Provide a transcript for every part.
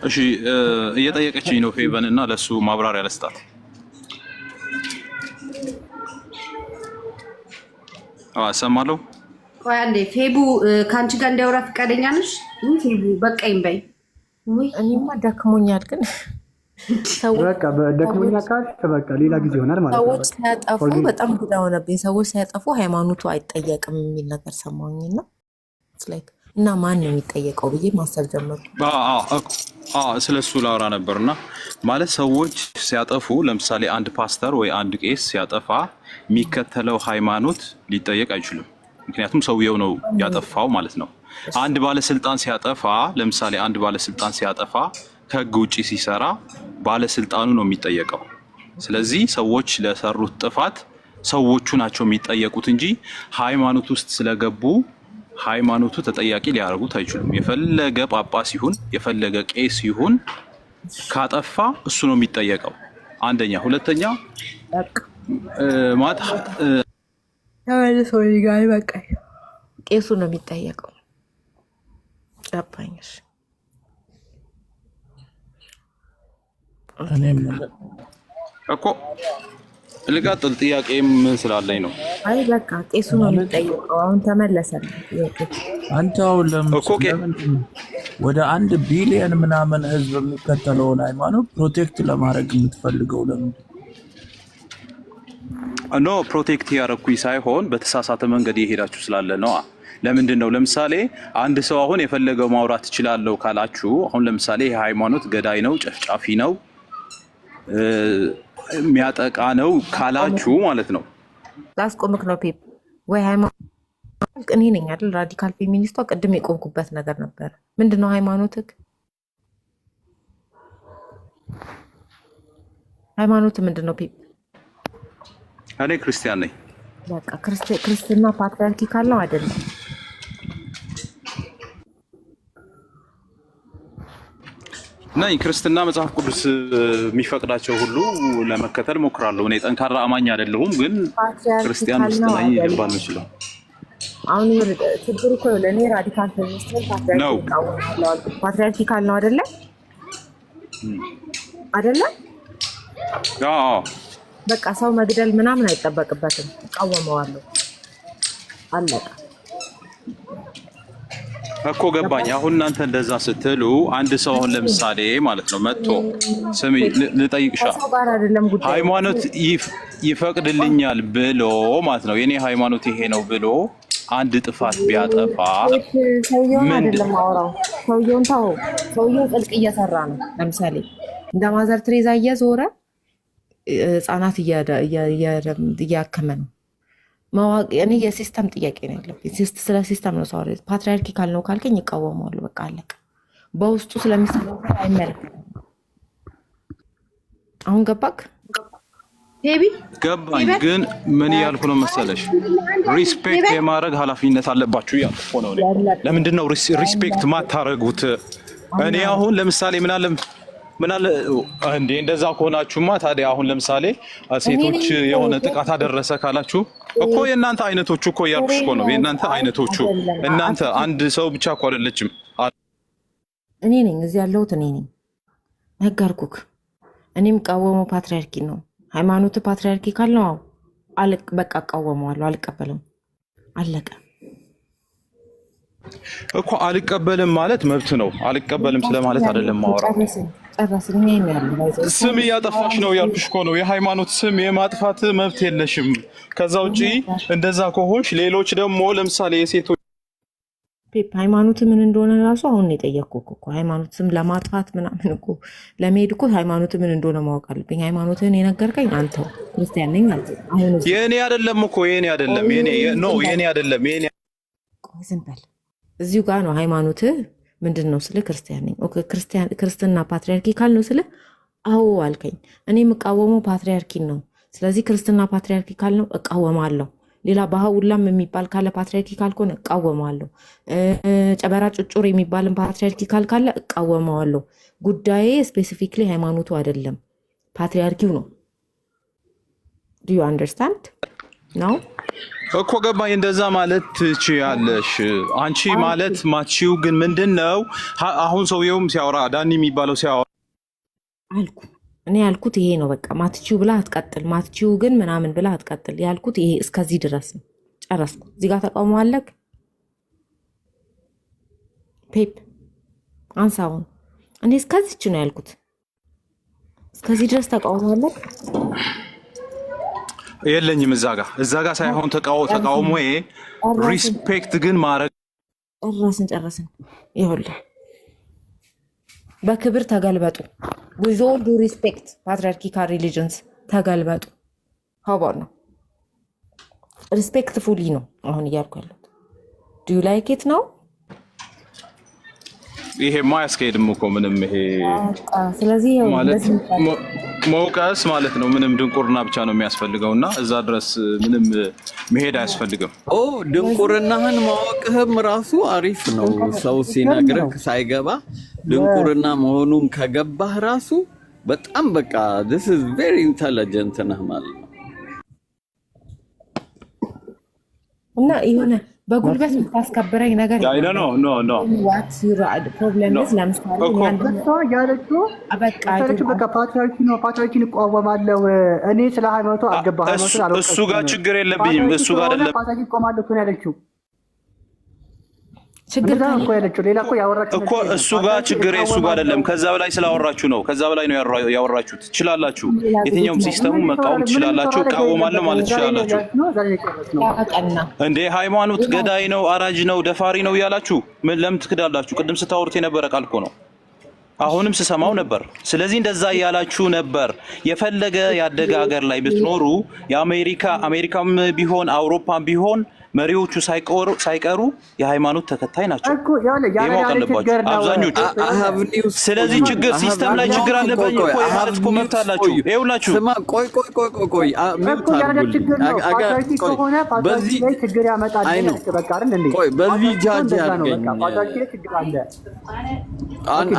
እሺ እየጠየቀችኝ ነው ፌቨን እና ለሱ ማብራሪያ ለስጣት። እሰማለሁ። ቆይ አንዴ ፌቡ ከአንቺ ጋር እንዲያወራ ፈቃደኛ ነሽ? ፌቡ በቃኝ በይ። እኔማ ደክሞኛል፣ ግን በቃ ደክሞኛ ካልሽ በቃ ሌላ ጊዜ ይሆናል ማለት ነው። ሰዎች ሲያጠፉ በጣም ጉዳ ሆነብኝ። ሰዎች ሲያጠፉ ሃይማኖቱ አይጠየቅም የሚል ነገር ሰማሁኝና እና ማን ነው የሚጠየቀው ብዬ ማሰብ ጀመርኩ። ስለሱ ላውራ ነበርና ማለት ሰዎች ሲያጠፉ ለምሳሌ አንድ ፓስተር ወይ አንድ ቄስ ሲያጠፋ የሚከተለው ሃይማኖት ሊጠየቅ አይችልም። ምክንያቱም ሰውየው ነው ያጠፋው ማለት ነው። አንድ ባለስልጣን ሲያጠፋ ለምሳሌ አንድ ባለስልጣን ሲያጠፋ ከህግ ውጪ ሲሰራ ባለስልጣኑ ነው የሚጠየቀው። ስለዚህ ሰዎች ለሰሩት ጥፋት ሰዎቹ ናቸው የሚጠየቁት እንጂ ሃይማኖት ውስጥ ስለገቡ ሃይማኖቱ ተጠያቂ ሊያደርጉት አይችሉም። የፈለገ ጳጳስ ይሁን የፈለገ ቄስ ይሁን ካጠፋ እሱ ነው የሚጠየቀው። አንደኛ። ሁለተኛ ቄሱ ነው የሚጠየቀው። ጨባኝሽ እኮ ልቀጥል። ጥያቄም ምን ስላለኝ ነው። አይ በቃ ቄሱ ነው የሚጠየቀው። አሁን ተመለሰን። አንተ አሁን ወደ 1 ቢሊዮን ምናምን ህዝብ የሚከተለውን ሃይማኖት ፕሮቴክት ለማድረግ የምትፈልገው ለምንድን ኖ ፕሮቴክት ያደረኩኝ ሳይሆን በተሳሳተ መንገድ የሄዳችሁ ስላለ ነው። ለምንድን ነው? ለምሳሌ አንድ ሰው አሁን የፈለገው ማውራት ይችላል ካላችሁ፣ አሁን ለምሳሌ ይሄ ሃይማኖት ገዳይ ነው፣ ጨፍጫፊ ነው፣ የሚያጠቃ ነው ካላችሁ ማለት ነው። ላስቆምክ ነው ፔፕ ወይ ሃይማኖት እኔ ነኝ አይደል? ራዲካል ፌሚኒስቷ ቅድም የቆምኩበት ነገር ነበር። ምንድነው ሃይማኖትክ? ሃይማኖት ምንድነው ፔፕ? እኔ ክርስቲያን ነኝ። በቃ ክርስትና ፓትሪያርኪካል ነው አይደለም? ነኝ። ክርስትና መጽሐፍ ቅዱስ የሚፈቅዳቸው ሁሉ ለመከተል ሞክራለሁ። እኔ ጠንካራ አማኝ አይደለሁም፣ ግን ክርስቲያን ውስጥ ነኝ ልባል ምችለው። አሁን ችግሩ እኮ ለእኔ ራዲካል ፌሚኒስት ፓትሪያርኪካል ነው አይደለ? አይደለ? በቃ ሰው መግደል ምናምን አይጠበቅበትም። እቃወመዋለሁ። አለቀ እኮ ገባኝ። አሁን እናንተ እንደዛ ስትሉ አንድ ሰው አሁን ለምሳሌ ማለት ነው መጥቶ ስሚ ልጠይቅሻ ሃይማኖት ይፈቅድልኛል ብሎ ማለት ነው የኔ ሃይማኖት ይሄ ነው ብሎ አንድ ጥፋት ቢያጠፋ ሰውየውን አይደለም አወራው። ሰውየውን ታው ሰውየው ጥልቅ እየሰራ ነው። ለምሳሌ እንደ ማዘር ትሬዛ እየዞረ ህጻናት እያከመ ነው። እኔ የሲስተም ጥያቄ ነው ያለብኝ። ስለ ሲስተም ነው ሰው። ፓትሪያርኪካል ነው ካልከኝ ይቃወማሉ። በቃ አለቀ። በውስጡ ስለሚሰራው አይመለከትም። አሁን ገባክ? ገባኝ። ግን ምን እያልኩ ነው መሰለሽ? ሪስፔክት የማድረግ ኃላፊነት አለባችሁ እያልኩ ነው። ለምንድን ነው ሪስፔክት ማታረጉት? እኔ አሁን ለምሳሌ ምን አለ እንዴ እንደዛ ከሆናችሁማ ታዲያ አሁን ለምሳሌ ሴቶች የሆነ ጥቃት አደረሰ ካላችሁ እኮ የእናንተ አይነቶቹ እኮ እያልኩሽ እኮ ነው። የእናንተ አይነቶቹ እናንተ አንድ ሰው ብቻ እኮ አይደለችም። እኔ ነኝ እዚህ ያለሁት እኔ ነኝ። ነገርኩክ። እኔ የምቃወመው ፓትሪያርኪ ነው። ሃይማኖት ፓትሪያርኪካል ነው። በቃ እቃወመዋለሁ። አልቀበልም። አለቀ እኮ። አልቀበልም ማለት መብት ነው። አልቀበልም ስለማለት አይደለም ማወራው። ስም እያጠፋሽ ነው ያልኩሽ እኮ ነው። የሃይማኖት ስም የማጥፋት መብት የለሽም። ከዛ ውጪ እንደዛ ከሆንሽ ሌሎች ደግሞ ለምሳሌ የሴቶች ሃይማኖት ምን እንደሆነ ራሱ አሁን የጠየቅኩህ እኮ ሃይማኖት ስም ለማጥፋት ምናምን እኮ ለመሄድ እኮ ሃይማኖት ምን እንደሆነ ማወቅ አለብኝ። ሃይማኖትህን የነገርከኝ አንተው ክርስቲያን ነኝ አንተ። አሁን የኔ አይደለም እኮ የኔ አይደለም የኔ አይደለም የኔ ዝም በል። እዚሁ ጋር ነው ሃይማኖትህ ምንድን ነው ስለ ክርስቲያን ነኝ። ኦኬ ክርስትና ፓትሪያርኪካል ነው ስለ አዎ አልከኝ። እኔ የምቃወመው ፓትሪያርኪን ነው። ስለዚህ ክርስትና ፓትሪያርኪካል ነው እቃወማለሁ። ሌላ ባህውላም የሚባል ካለ ፓትሪያርኪካል ከሆነ እቃወማለሁ። ጨበራ ጩጩር የሚባልን ፓትሪያርኪካል ካለ እቃወማለሁ። ጉዳዬ ስፔሲፊክሊ ሃይማኖቱ አይደለም ፓትሪያርኪው ነው። ዱ ዩ አንደርስታንድ ነው? እኮ ገባኝ። እንደዛ ማለት ትችያለሽ አንቺ ማለት ማቺው ግን ምንድነው አሁን ሰውየውም ሲያወራ ዳኒ የሚባለው ሲያወራ አልኩ እኔ ያልኩት ይሄ ነው። በቃ ማትቺው ብላ አትቀጥል፣ ማትቺው ግን ምናምን ብላ አትቀጥል ያልኩት ይሄ እስከዚህ ድረስ ነው። ጨረስኩ። እዚህ ጋር ተቃውሞ አለክ ፔፕ አንሳውን እኔ እስከዚች ነው ያልኩት። እስከዚህ ድረስ ተቃውሞ አለክ የለኝም። እዛ ጋር ሳይሆን ተቃውሞዬ ሪስፔክት ግን ማድረግ ጨረስን። ይኸውልህ በክብር ተገልበጡ። with all due respect patriarchal religions ተገልበጡ። ሀባር ነው ሪስፔክትፉሊ ነው አሁን እያልኩ ያለሁት። do you like it ነው? ይሄ ማያስከሄድም እኮ ምንም ይሄ ስለዚህ ማለት መውቀስ ማለት ነው። ምንም ድንቁርና ብቻ ነው የሚያስፈልገውና እዛ ድረስ ምንም መሄድ አያስፈልግም። ድንቁርናህን ማወቅህም ራሱ አሪፍ ነው። ሰው ሲነግርህ ሳይገባ ድንቁርና መሆኑን ከገባህ ራሱ በጣም በቃ this is very intelligent ነህ ማለት ነው። እና የሆነ በጉልበት የምታስከብረኝ ነገር ኖ ፕሮብለም ለምሳሌ በቃ ፓትሪያርኪን እቃወማለሁ እኔ ስለ ሃይማኖቱ አልገባ ሃይማኖቱ እሱ ጋር ችግር የለብኝም። እሱ ጋር አይደለም ፓትሪያርኪን እቆማለሁ እኮ ያለችው ችግር እኮ ያለችው ሌላ እኮ ያወራችሁ እኮ እሱ ጋር ችግር እሱ ጋር አይደለም። ከዛ በላይ ስላወራችሁ ነው። ከዛ በላይ ነው ያወራችሁት። ትችላላችሁ። የትኛውም ሲስተሙ መቃወም ትችላላችሁ። እቃወማለሁ ማለት ትችላላችሁ። እንዴ ሃይማኖት ገዳይ ነው፣ አራጅ ነው፣ ደፋሪ ነው እያላችሁ ምን ለምን ትክዳላችሁ? ቅድም ስታወሩት የነበረ ቃል እኮ ነው። አሁንም ስሰማው ነበር። ስለዚህ እንደዛ እያላችሁ ነበር። የፈለገ ያደገ ሀገር ላይ ብትኖሩ አሜሪካም ቢሆን አውሮፓም ቢሆን መሪዎቹ ሳይቀሩ የሃይማኖት ተከታይ ናቸው። የማወቅ አለባችሁ አብዛኞቹ። ስለዚህ ችግር ሲስተም ላይ ችግር አለብኝ እኮ ማለት እኮ መብት አላችሁ። ይኸውላችሁ ስማ፣ ቆይ በዚህ ችግር ያመጣል። በቃ አይደል እንዴ? ቆይ በዚህ ጃጅ ያድርገኝ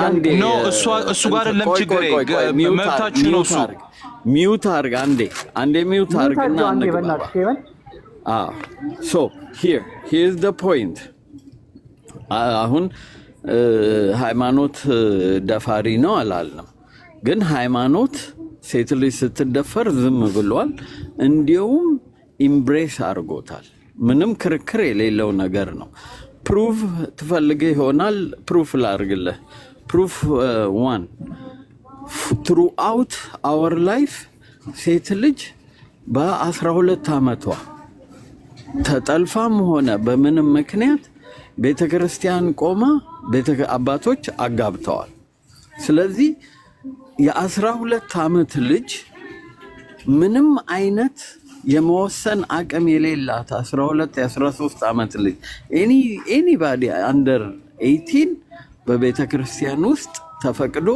አንዴ። ኖ እሱ ጋር አይደለም ችግር፣ መብታችሁ ነው። እሱ ሚውት አድርግ አንዴ ሚውት አድርግና አንግባ። So here's the point. አሁን ሃይማኖት ደፋሪ ነው አላልንም፣ ግን ሃይማኖት ሴት ልጅ ስትደፈር ዝም ብሏል። እንዲያውም ኢምብሬስ አድርጎታል። ምንም ክርክር የሌለው ነገር ነው። ፕሩፍ ትፈልግ ይሆናል። ፕሩፍ ላድርግልህ። ፕሩፍ 1 throughout our life ሴት ልጅ በ12 ዓመቷ ተጠልፋም ሆነ በምንም ምክንያት ቤተክርስቲያን ቆማ አባቶች አጋብተዋል። ስለዚህ የ12 ዓመት ልጅ ምንም አይነት የመወሰን አቅም የሌላት 12 የ13 ዓመት ልጅ anybody under 18 በቤተክርስቲያን ውስጥ ተፈቅዶ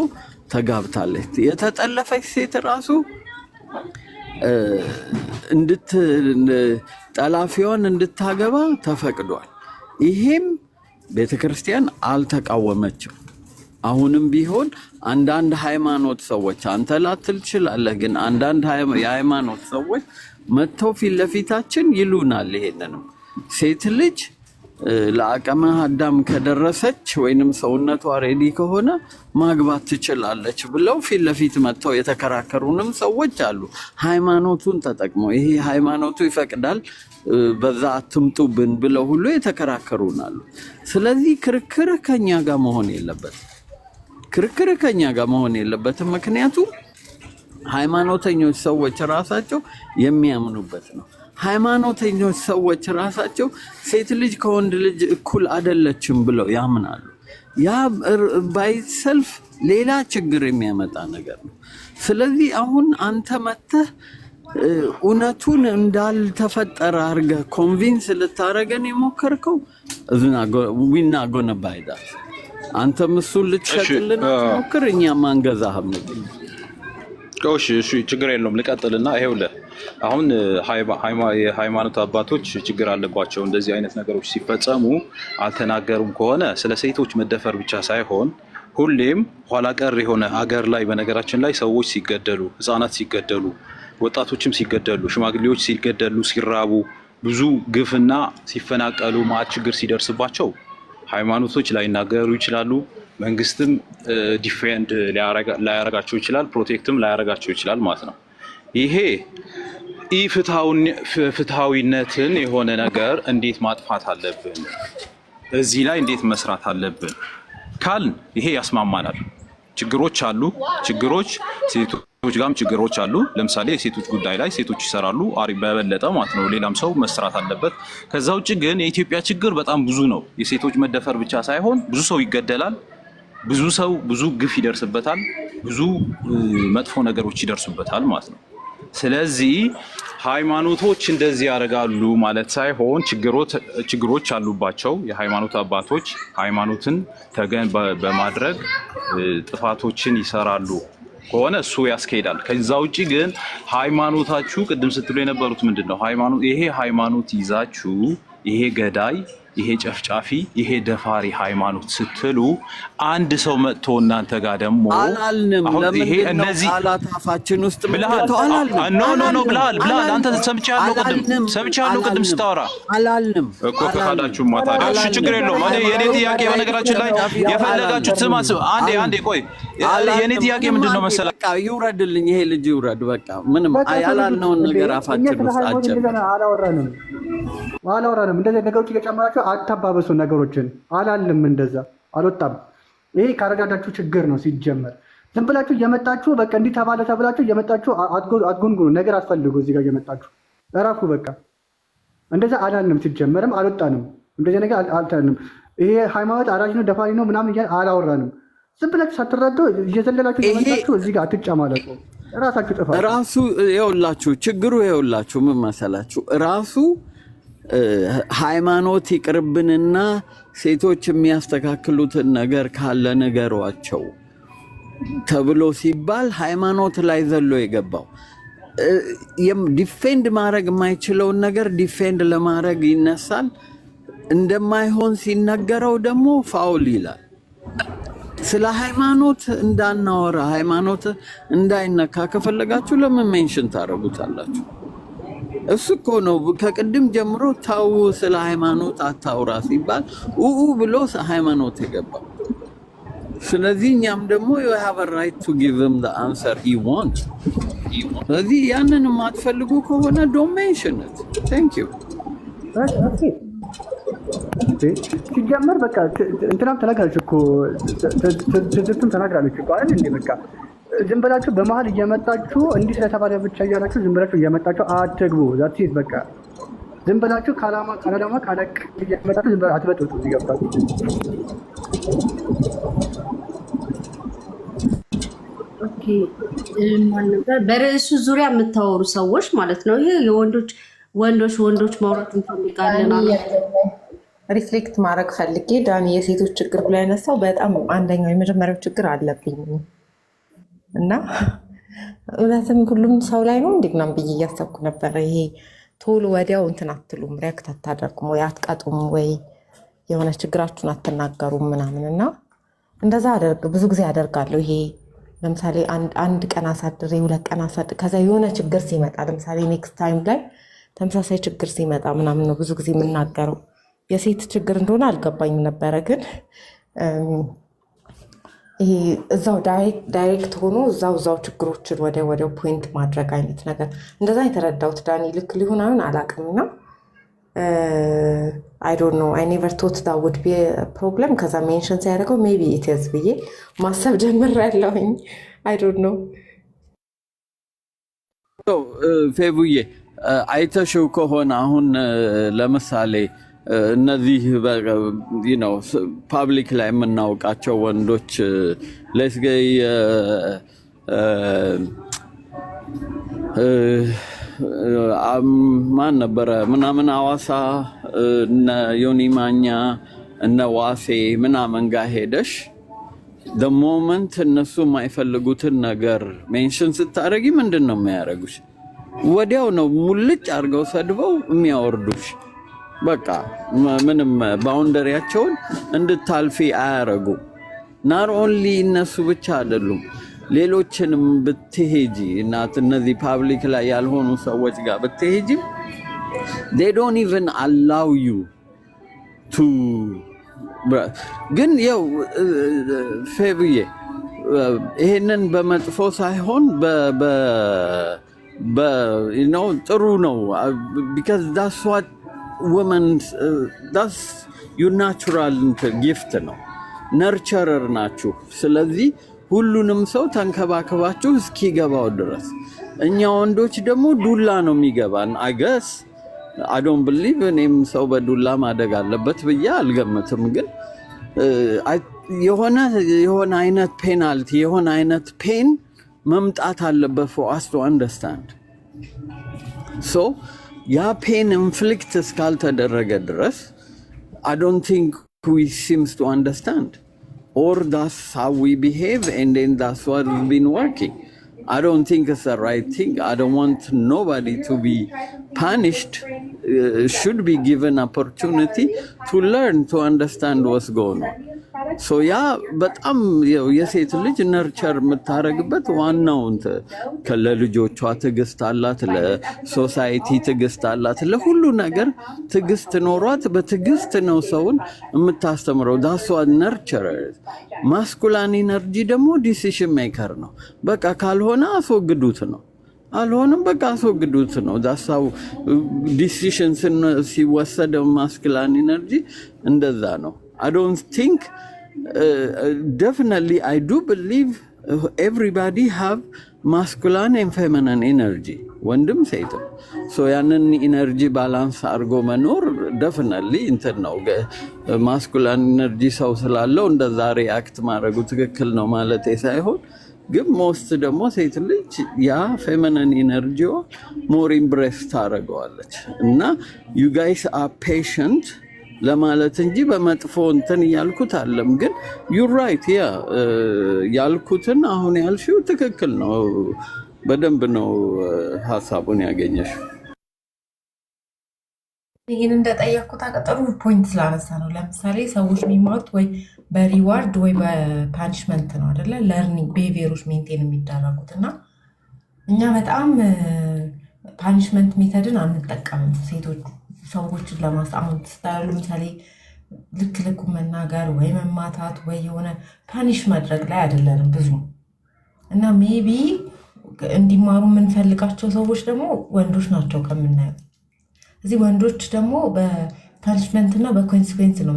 ተጋብታለች። የተጠለፈች ሴት ራሱ ጠላፊዋን እንድታገባ ተፈቅዷል። ይሄም ቤተክርስቲያን አልተቃወመችም። አሁንም ቢሆን አንዳንድ ሃይማኖት ሰዎች አንተ ላትል ትችላለህ፣ ግን አንዳንድ የሃይማኖት ሰዎች መጥተው ፊት ለፊታችን ይሉናል። ይሄንንም ሴት ልጅ ለአቅመ አዳም ከደረሰች ወይንም ሰውነቷ ሬዲ ከሆነ ማግባት ትችላለች ብለው ፊት ለፊት መጥተው የተከራከሩንም ሰዎች አሉ። ሃይማኖቱን ተጠቅመው ይሄ ሃይማኖቱ ይፈቅዳል በዛ አትምጡብን ብለው ሁሉ የተከራከሩናል። ስለዚህ ክርክር ከኛ ጋር መሆን የለበትም። ምክንያቱም ሃይማኖተኞች ሰዎች ራሳቸው የሚያምኑበት ነው። ሃይማኖተኞች ሰዎች ራሳቸው ሴት ልጅ ከወንድ ልጅ እኩል አይደለችም ብለው ያምናሉ። ያ ባይሰልፍ ሌላ ችግር የሚያመጣ ነገር ነው። ስለዚህ አሁን አንተ መተህ እውነቱን እንዳልተፈጠረ አድርገህ ኮንቪንስ ልታረገን የሞከርከው ዊና ጎነ ባይዳት አንተም እሱን ልትሸጥልን ሞክር፣ እኛም አንገዛህም። እሺ ችግር የለውም። ልቀጥልና ይሄውልህ አሁን የሃይማኖት አባቶች ችግር አለባቸው። እንደዚህ አይነት ነገሮች ሲፈጸሙ አልተናገሩም ከሆነ ስለ ሴቶች መደፈር ብቻ ሳይሆን ሁሌም ኋላ ቀር የሆነ አገር ላይ በነገራችን ላይ ሰዎች ሲገደሉ፣ ህፃናት ሲገደሉ፣ ወጣቶችም ሲገደሉ፣ ሽማግሌዎች ሲገደሉ፣ ሲራቡ ብዙ ግፍና ሲፈናቀሉ ማዕት ችግር ሲደርስባቸው ሃይማኖቶች ላይናገሩ ይችላሉ። መንግስትም ዲፌንድ ላያረጋቸው ይችላል፣ ፕሮቴክትም ላያረጋቸው ይችላል ማለት ነው። ይሄ ፍትሃዊነትን የሆነ ነገር እንዴት ማጥፋት አለብን፣ እዚህ ላይ እንዴት መስራት አለብን ካልን ይሄ ያስማማናል። ችግሮች አሉ። ሴቶች ጋርም ችግሮች አሉ። ለምሳሌ የሴቶች ጉዳይ ላይ ሴቶች ይሰራሉ በበለጠ ማለት ነው። ሌላም ሰው መስራት አለበት። ከዛ ውጭ ግን የኢትዮጵያ ችግር በጣም ብዙ ነው። የሴቶች መደፈር ብቻ ሳይሆን ብዙ ሰው ይገደላል፣ ብዙ ግፍ ይደርስበታል፣ ብዙ መጥፎ ነገሮች ይደርሱበታል ማለት ነው። ስለዚህ ሃይማኖቶች እንደዚህ ያደርጋሉ ማለት ሳይሆን ችግሮች አሉባቸው። የሃይማኖት አባቶች ሃይማኖትን ተገን በማድረግ ጥፋቶችን ይሰራሉ ከሆነ እሱ ያስኬዳል። ከዛ ውጪ ግን ሃይማኖታችሁ ቅድም ስትሉ የነበሩት ምንድነው? ይሄ ሃይማኖት ይዛችሁ ይሄ ገዳይ፣ ይሄ ጨፍጫፊ፣ ይሄ ደፋሪ ሃይማኖት ስትሉ አንድ ሰው መጥቶ እናንተ ጋር ደግሞ አላልንም። ይሄ እነዚህ አላታፋችን ውስጥ ብለሃል። ኖ ብለሃል። አንተ ሰምቻለሁ ቅድም ስታወራ አላልንም እኮ ከካዳችሁ ታዲያ እሺ ችግር የለውም። የኔ ጥያቄ በነገራችን ላይ የፈለጋችሁት አንዴ ቆይ የኔ ጥያቄ ምንድነው መሰለህ? በቃ ይውረድልኝ፣ ይሄ ልጅ ይውረድ። በቃ ምንም ያላልነውን ነገር አፋችን ውስጥ አላወራንም። እንደዚህ ነገሮች እየጨመራችሁ አታባበሱ ነገሮችን። አላልንም፣ እንደዛ አልወጣም። ይሄ ካረዳዳችሁ ችግር ነው ሲጀመር። ዝም ብላችሁ እየመጣችሁ በቃ እንዲህ ተባለ ተብላችሁ እየመጣችሁ አትጎንጉኑ። ነገር አትፈልጉ። እዚህ ጋር እየመጣችሁ እራፉ። በቃ እንደዛ አላልንም፣ ሲጀመርም አልወጣንም። እንደዚህ ነገር አልተንም። ይሄ ሃይማኖት አራጅ ነው ደፋሪ ነው ምናምን እያልን አላወራንም። ዝም ብላችሁ ሳትረዱ እየዘለላችሁ እየመጣችሁ እዚህ ጋር አትጫማለቁ። ራሳችሁ ጥፋ ራሱ ይኸውላችሁ፣ ችግሩ ይኸውላችሁ ምን መሰላችሁ? ራሱ ሃይማኖት ይቅርብንና ሴቶች የሚያስተካክሉትን ነገር ካለ ነገሯቸው ተብሎ ሲባል ሃይማኖት ላይ ዘሎ የገባው ዲፌንድ ማድረግ የማይችለውን ነገር ዲፌንድ ለማድረግ ይነሳል። እንደማይሆን ሲነገረው ደግሞ ፋውል ይላል። ስለ ሃይማኖት እንዳናወራ ሃይማኖት እንዳይነካ ከፈለጋችሁ ለምን ሜንሽን ታደርጉታላችሁ? እሱ እኮ ነው ከቅድም ጀምሮ ታው ስለ ሃይማኖት አታውራ ሲባል ብሎ ሃይማኖት የገባው። ስለዚህ እኛም ደግሞ you have a right to give him the answer he wants። ስለዚህ ያንን የማትፈልጉ ከሆነ don't mention it. Thank you። ሲጀመር በቃ እንትናም ተናግራለች እኮ ትዝብትም ተናግራለች እኮ አይደል እንዴ? በቃ ዝም ብላችሁ በመሀል እየመጣችሁ እንዲህ ስለተባለ ብቻ እያላችሁ ዝም ብላችሁ እየመጣችሁ አትግቡ። ዛትስ በቃ ዝም ብላችሁ ካላማ ካለቅ እየመጣችሁ ዝም ብላችሁ አትበጥጡ። ይገባችሁ? ኦኬ ማን ነበር በርዕሱ ዙሪያ የምታወሩ ሰዎች ማለት ነው? ይሄ ወንዶች ማውራት እንፈልጋለን። ሪፍሌክት ማድረግ ፈልጌ ዳኒ የሴቶች ችግር ብሎ ያነሳው በጣም አንደኛው የመጀመሪያው ችግር አለብኝ እና እውነትም ሁሉም ሰው ላይ ነው እንዲግናም ብዬ እያሰብኩ ነበረ። ይሄ ቶሎ ወዲያው እንትን አትሉም፣ ሪያክት አታደርጉም ወይ አትቀጡም ወይ የሆነ ችግራችሁን አትናገሩም ምናምን እና እንደዛ ብዙ ጊዜ አደርጋለሁ። ይሄ ለምሳሌ አንድ ቀን አሳድሬ 2 ቀን አሳድሬ ከዛ የሆነ ችግር ሲመጣ ለምሳሌ ኔክስት ታይም ላይ ተመሳሳይ ችግር ሲመጣ ምናምን ነው ብዙ ጊዜ የምናገረው። የሴት ችግር እንደሆነ አልገባኝም ነበረ፣ ግን ይሄ እዛው ዳይሬክት ሆኖ እዛው ችግሮችን ወዲያው ፖይንት ማድረግ አይነት ነገር እንደዛ የተረዳሁት። ዳኒ ልክ ሊሆን አሁን አላውቅምና አይ ዶንት ኖ አይ ኔቨር ቶት ዳት ውድ ቢ ፕሮብለም። ከዛ ሜንሽን ሲያደርገው ሜቢ ኢት ኢዝ ብዬ ማሰብ ጀምሬያለሁኝ። አይ ዶንት ኖ ፌቡዬ አይተሽው ከሆነ አሁን ለምሳሌ እነዚህ ፓብሊክ ላይ የምናውቃቸው ወንዶች ለስገይ ማን ነበረ ምናምን አዋሳ እነ ዮኒ ማኛ እነ ዋሴ ምናምን ጋር ሄደሽ the moment እነሱ የማይፈልጉትን ነገር ሜንሽን ስታደርጊ ምንድን ነው የሚያደርጉሽ? ወዲያው ነው ሙልጭ አድርገው ሰድበው የሚያወርዱሽ። በቃ ምንም ባውንደሪያቸውን እንድታልፊ አያረጉ። ናት ኦንሊ እነሱ ብቻ አይደሉም፣ ሌሎችንም ብትሄጂ እናት እነዚህ ፓብሊክ ላይ ያልሆኑ ሰዎች ጋር ብትሄጂ they don't even allow you to ግን ያው ፌብዬ ይሄንን በመጥፎ ሳይሆን ጥሩ ነው because that's what women that's your natural gift ነው ነርቸረር ናችሁ ስለዚህ ሁሉንም ሰው ተንከባከባችሁ እስኪገባው ድረስ እኛ ወንዶች ደግሞ ዱላ ነው የሚገባን I guess I don't believe እኔም ሰው በዱላ ማደግ አለበት ብዬ አልገምትም ግን የሆነ አይነት ፔናልቲ የሆነ አይነት ፔን መምጣት አለበት for us to understand so ያ ፔን ኢንፍሊክት እስካልተደረገ ድረስ I don't think we seems to understand or that's how we behave and then that's what we've been working I don't think it's the right thing I don't want nobody to be punished should be given opportunity to learn to understand what's going on so yeah በጣም የሴት ልጅ ነርቸር የምታረግበት ዋናው ከለልጆቿ ትግስት አላት ለሶሳይቲ ትግስት አላት ለሁሉ ነገር ትግስት ኖሯት በትግስት ነው ሰውን የምታስተምረው that's what nurture masculine energy ደግሞ decision maker ነው በቃ ካልሆነ አስወግዱት ነው አልሆነም በቃ አስወግዱት ነው that's how decisions ሲወሰድ masculine energy እንደዛ ነው I don't think definitely I do believe everybody have masculine and feminine energy ወንድም ሴትም so ያንን energy balance አድርጎ መኖር definitely ነው masculine energy ሰው ስላለው እንደዛ react ማድረጉ ትክክል ነው ማለት ሳይሆን ግን most ደግሞ ሴት ልጅ ያ feminine energy more embrace ታደርገዋለች እና you guys are patient ለማለት እንጂ በመጥፎ ያልኩት አይደለም ግን you're right ያልኩትን አሁን ያልሽው ትክክል ነው በደንብ ነው ሐሳቡን ያገኘሽው ይሄን እንደጠየቅኩት አቀጠሩ ፖይንት ስላነሳ ነው ለምሳሌ ሰዎች የሚማሩት ወይ በሪዋርድ ወይ በፓኒሽመንት ነው አይደለ ለርኒንግ ቢሄቪየሮች ሜንቴን የሚደረጉትና እኛ በጣም ፓኒሽመንት ሜተድን አንጠቀምም ሴቶች ሰዎችን ለማስጣም ተስተላሉ ምሳሌ ልክ መናገር ወይ መማታት ወይ የሆነ ፓኒሽ ማድረግ ላይ አይደለንም ብዙ እና ሜቢ እንዲማሩ የምንፈልጋቸው ሰዎች ደግሞ ወንዶች ናቸው ከምናየው እዚህ ወንዶች ደግሞ በፓኒሽመንት እና በኮንሲኩዌንስ ነው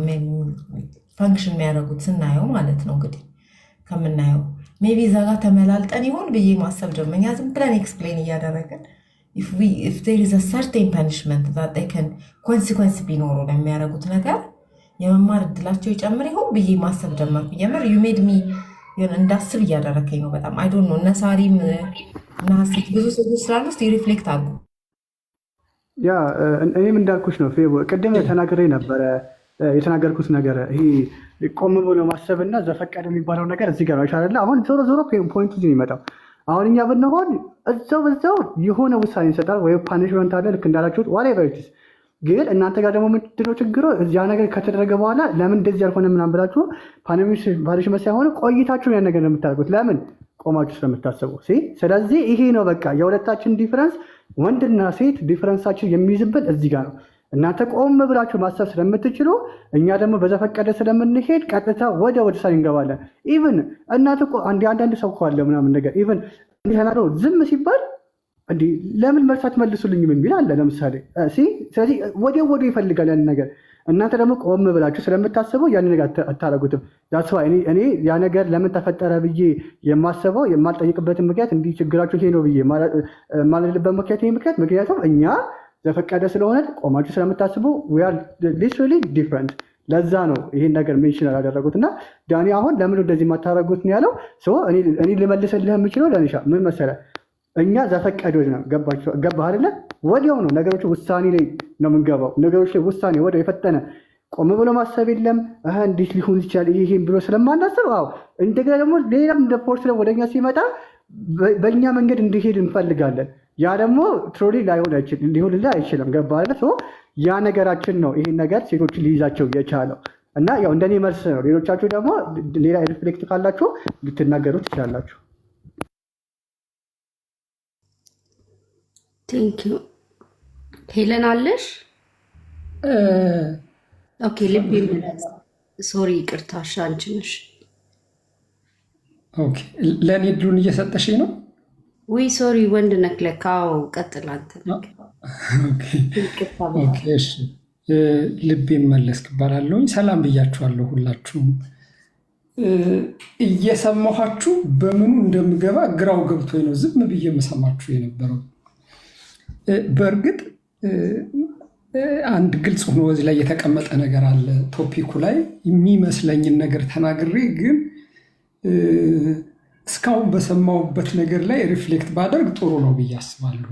ፋንክሽን የሚያደርጉት ስናየው ማለት ነው እንግዲህ ከምናየው ሜቢ እዛ ጋር ተመላልጠን ይሆን ብዬ ማሰብ ጀመኛ ዝም ብለን ኤክስፕሌን እያደረገን if there is a certain punishment that they can consequence ቢኖሩ ለሚያደርጉት ነገር የመማር እድላቸው ይጨምር ይሆን ብዬ ማሰብ ጀመርኩ የምር you made me እንዳስብ እያደረከኝ ነው በጣም I don't know ነሳሪም እና ሀሴት ብዙ ሰዎች ስላሉ እስቲ ሪፍሌክት አድርጉ ያ እኔም እንዳልኩሽ ነው ፌቦ ቅድም ተናግሬ ነበረ የተናገርኩት ነገር ይሄ ቆም ብሎ ማሰብና ዘፈቀደ የሚባለው ነገር እዚህ ጋር አይሻለለ አሁን ዞሮ ፖይንቱ ነው የሚመጣው አሁን እኛ ብንሆን እዛው የሆነ ውሳኔ ይሰጣል ወይ ፓኒሽመንት አለ ልክ እንዳላችሁት whatever it is ግን እናንተ ጋር ደግሞ ምንድነው ችግሩ ያ ነገር ከተደረገ በኋላ ለምን እንደዚህ ያልሆነ ምናምን ብላችሁ ፓኒሽመንት ሳይሆን ቆይታችሁ ያን ነገር የምታደርጉት ለምን ቆማችሁ ስለምታስቡ ስለዚህ ይሄ ነው በቃ የሁለታችን ዲፈረንስ ወንድና ሴት ዲፈረንሳችን የሚይዝበት እዚህ ጋር ነው እናንተ ቆም ብላችሁ ማሰብ ስለምትችሉ እኛ ደግሞ በዘፈቀደ ስለምንሄድ ቀጥታ ወደ ውሳኔ እንገባለን ኢቭን እናንተ አንዳንድ ሰው እኮ አለ ምናምን ነገር ኢቭን እንዲያናለው ዝም ሲባል እንዴ ለምን መልሳት መልሱልኝ ምን ይላል ለምሳሌ ስለዚህ ወዲያው ይፈልጋል ያን ነገር እናንተ ደግሞ ቆም ብላችሁ ስለምታስቡ ያን ነገር አታረጉትም that's why እኔ ያ ነገር ለምን ተፈጠረ ብዬ የማስበው የማልጠይቅበት ምክንያት እንዲህ ችግራችሁ ይሄ ነው ብዬ ማለልበት ምክንያቱም እኛ ዘፈቀደ ስለሆነ ቆማችሁ ስለምታስቡ we are literally different ለዛ ነው ይሄን ነገር ሜንሽን ያደረጉትና ዳኒ አሁን ለምን እንደዚህ ማታረጉት ነው ያለው እኔ ልመልስልህ የምችለው ለንሻ ምን መሰለህ እኛ ዘፈቀዶች ነው ገባህ አይደለ ወዲያው ነው ነገሮች ውሳኔ ላይ ነው የምንገባው ነገሮች ላይ ውሳኔ ወዲያው የፈጠነ ቆም ብሎ ማሰብ የለም እንዴት ሊሆን ይችላል ይሄን ብሎ ስለማናስብ እንደገና ደግሞ ሌላም እንደ ፎርስ ነው ወደኛ ሲመጣ በእኛ መንገድ እንዲሄድ እንፈልጋለን ያ ደግሞ ትሮሊ ሊሆን አይችልም ገባህ አይደለ ያ ነገራችን ነው ይሄን ነገር ሴቶች ሊይዛቸው የቻለው እና ያው እንደኔ መልስ ነው ሌሎቻችሁ ደግሞ ሌላ ሪፍሌክት ካላችሁ ልትናገሩ ትችላላችሁ Thank you ሄለን አለሽ? ኦኬ ልብ ይመለስ። ሶሪ ይቅርታ፣ አንቺ ነሽ። ኦኬ ለእኔ እድሉን እየሰጠሽኝ ነው? ወይ ሶሪ ወንድ ነክ ለካ። አዎ ቀጥል አንተ። ኦኬ እሺ። ልብ ይመለስ እባላለሁኝ። ሰላም ብያችኋለሁ ሁላችሁም። እየሰማኋችሁ በምኑ እንደምገባ ግራው ገብቶኝ ነው ዝም ብዬ የምሰማችሁ የነበረው። በእርግጥ አንድ ግልጽ ሆኖ እዚህ ላይ የተቀመጠ ነገር አለ። ቶፒኩ ላይ የሚመስለኝን ነገር ተናግሬ ግን እስካሁን በሰማሁበት ነገር ላይ ሪፍሌክት ባደርግ ጥሩ ነው ብዬ አስባለሁ።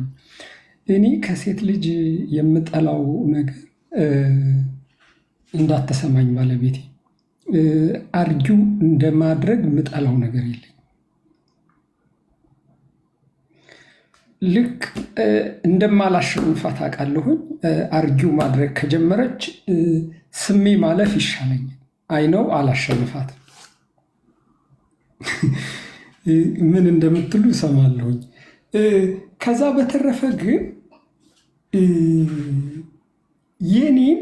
እኔ ከሴት ልጅ የምጠላው ነገር እንዳትሰማኝ ባለቤቴ አርጊው እንደማድረግ የምጠላው ነገር የለኝ። ልክ እንደማላሸንፋት አውቃለሁኝ። አርጊው ማድረግ ከጀመረች ስሜ ማለፍ ይሻለኛል። አይነው አላሸንፋት ምን እንደምትሉ እሰማለሁኝ። ከዛ በተረፈ ግን የኔን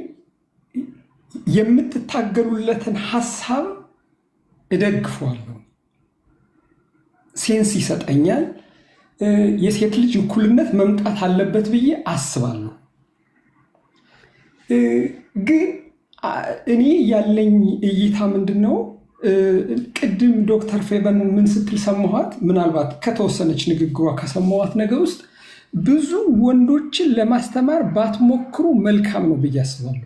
የምትታገሉለትን ሀሳብ እደግፈዋለሁ። ሴንስ ይሰጠኛል። የሴት ልጅ እኩልነት መምጣት አለበት ብዬ አስባለሁ። ግን እኔ ያለኝ እይታ ምንድን ነው? ቅድም ዶክተር ፌበን ምን ስትል ሰማኋት? ምናልባት ከተወሰነች ንግግሯ ከሰማኋት ነገር ውስጥ ብዙ ወንዶችን ለማስተማር ባትሞክሩ መልካም ነው ብዬ አስባለሁ።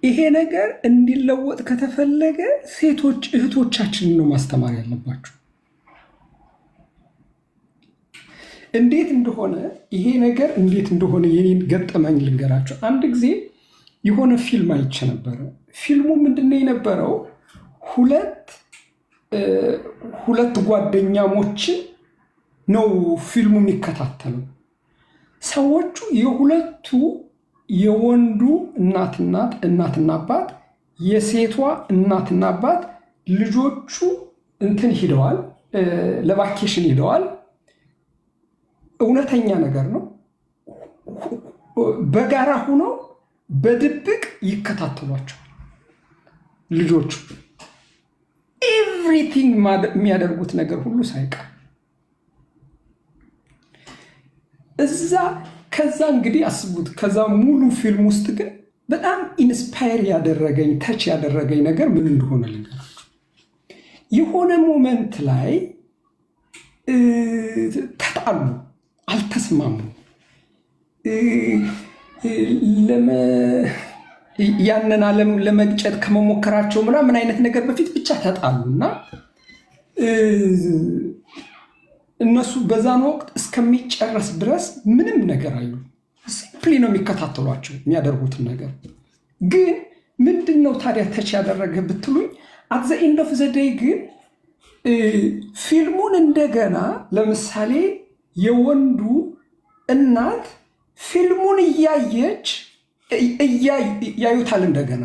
ይሄ ነገር እንዲለወጥ ከተፈለገ ሴቶች እህቶቻችንን ነው ማስተማር ያለባቸው። እንዴት እንደሆነ ይሄ ነገር እንዴት እንደሆነ የኔን ገጠመኝ ልንገራቸው። አንድ ጊዜ የሆነ ፊልም አይቼ ነበረ። ፊልሙ ምንድነው የነበረው? ሁለት ጓደኛሞችን ነው ፊልሙ የሚከታተለው። ሰዎቹ የሁለቱ የወንዱ እናትና አባት፣ የሴቷ እናትና አባት ልጆቹ እንትን ሂደዋል፣ ለቫኬሽን ሂደዋል። እውነተኛ ነገር ነው። በጋራ ሆነው በድብቅ ይከታተሏቸዋል ልጆቹ። ኤቭሪቲንግ የሚያደርጉት ነገር ሁሉ ሳይቀር እዛ። ከዛ እንግዲህ አስቡት። ከዛ ሙሉ ፊልም ውስጥ ግን በጣም ኢንስፓየር ያደረገኝ ተች ያደረገኝ ነገር ምን እንደሆነ ልንገራችሁ። የሆነ ሞመንት ላይ ተጣሉ፣ አልተስማሙ። ያንን ዓለም ለመግጨት ከመሞከራቸው ምን አይነት ነገር በፊት ብቻ ተጣሉና እነሱ በዛን ወቅት እስከሚጨረስ ድረስ ምንም ነገር አይሉ፣ ሲምፕሊ ነው የሚከታተሏቸው የሚያደርጉትን ነገር። ግን ምንድን ነው ታዲያ ተች ያደረገ ብትሉኝ፣ አት ዘ ኤንድ ኦፍ ዘ ዴይ ግን ፊልሙን እንደገና ለምሳሌ የወንዱ እናት ፊልሙን እያየች ያዩታል። እንደገና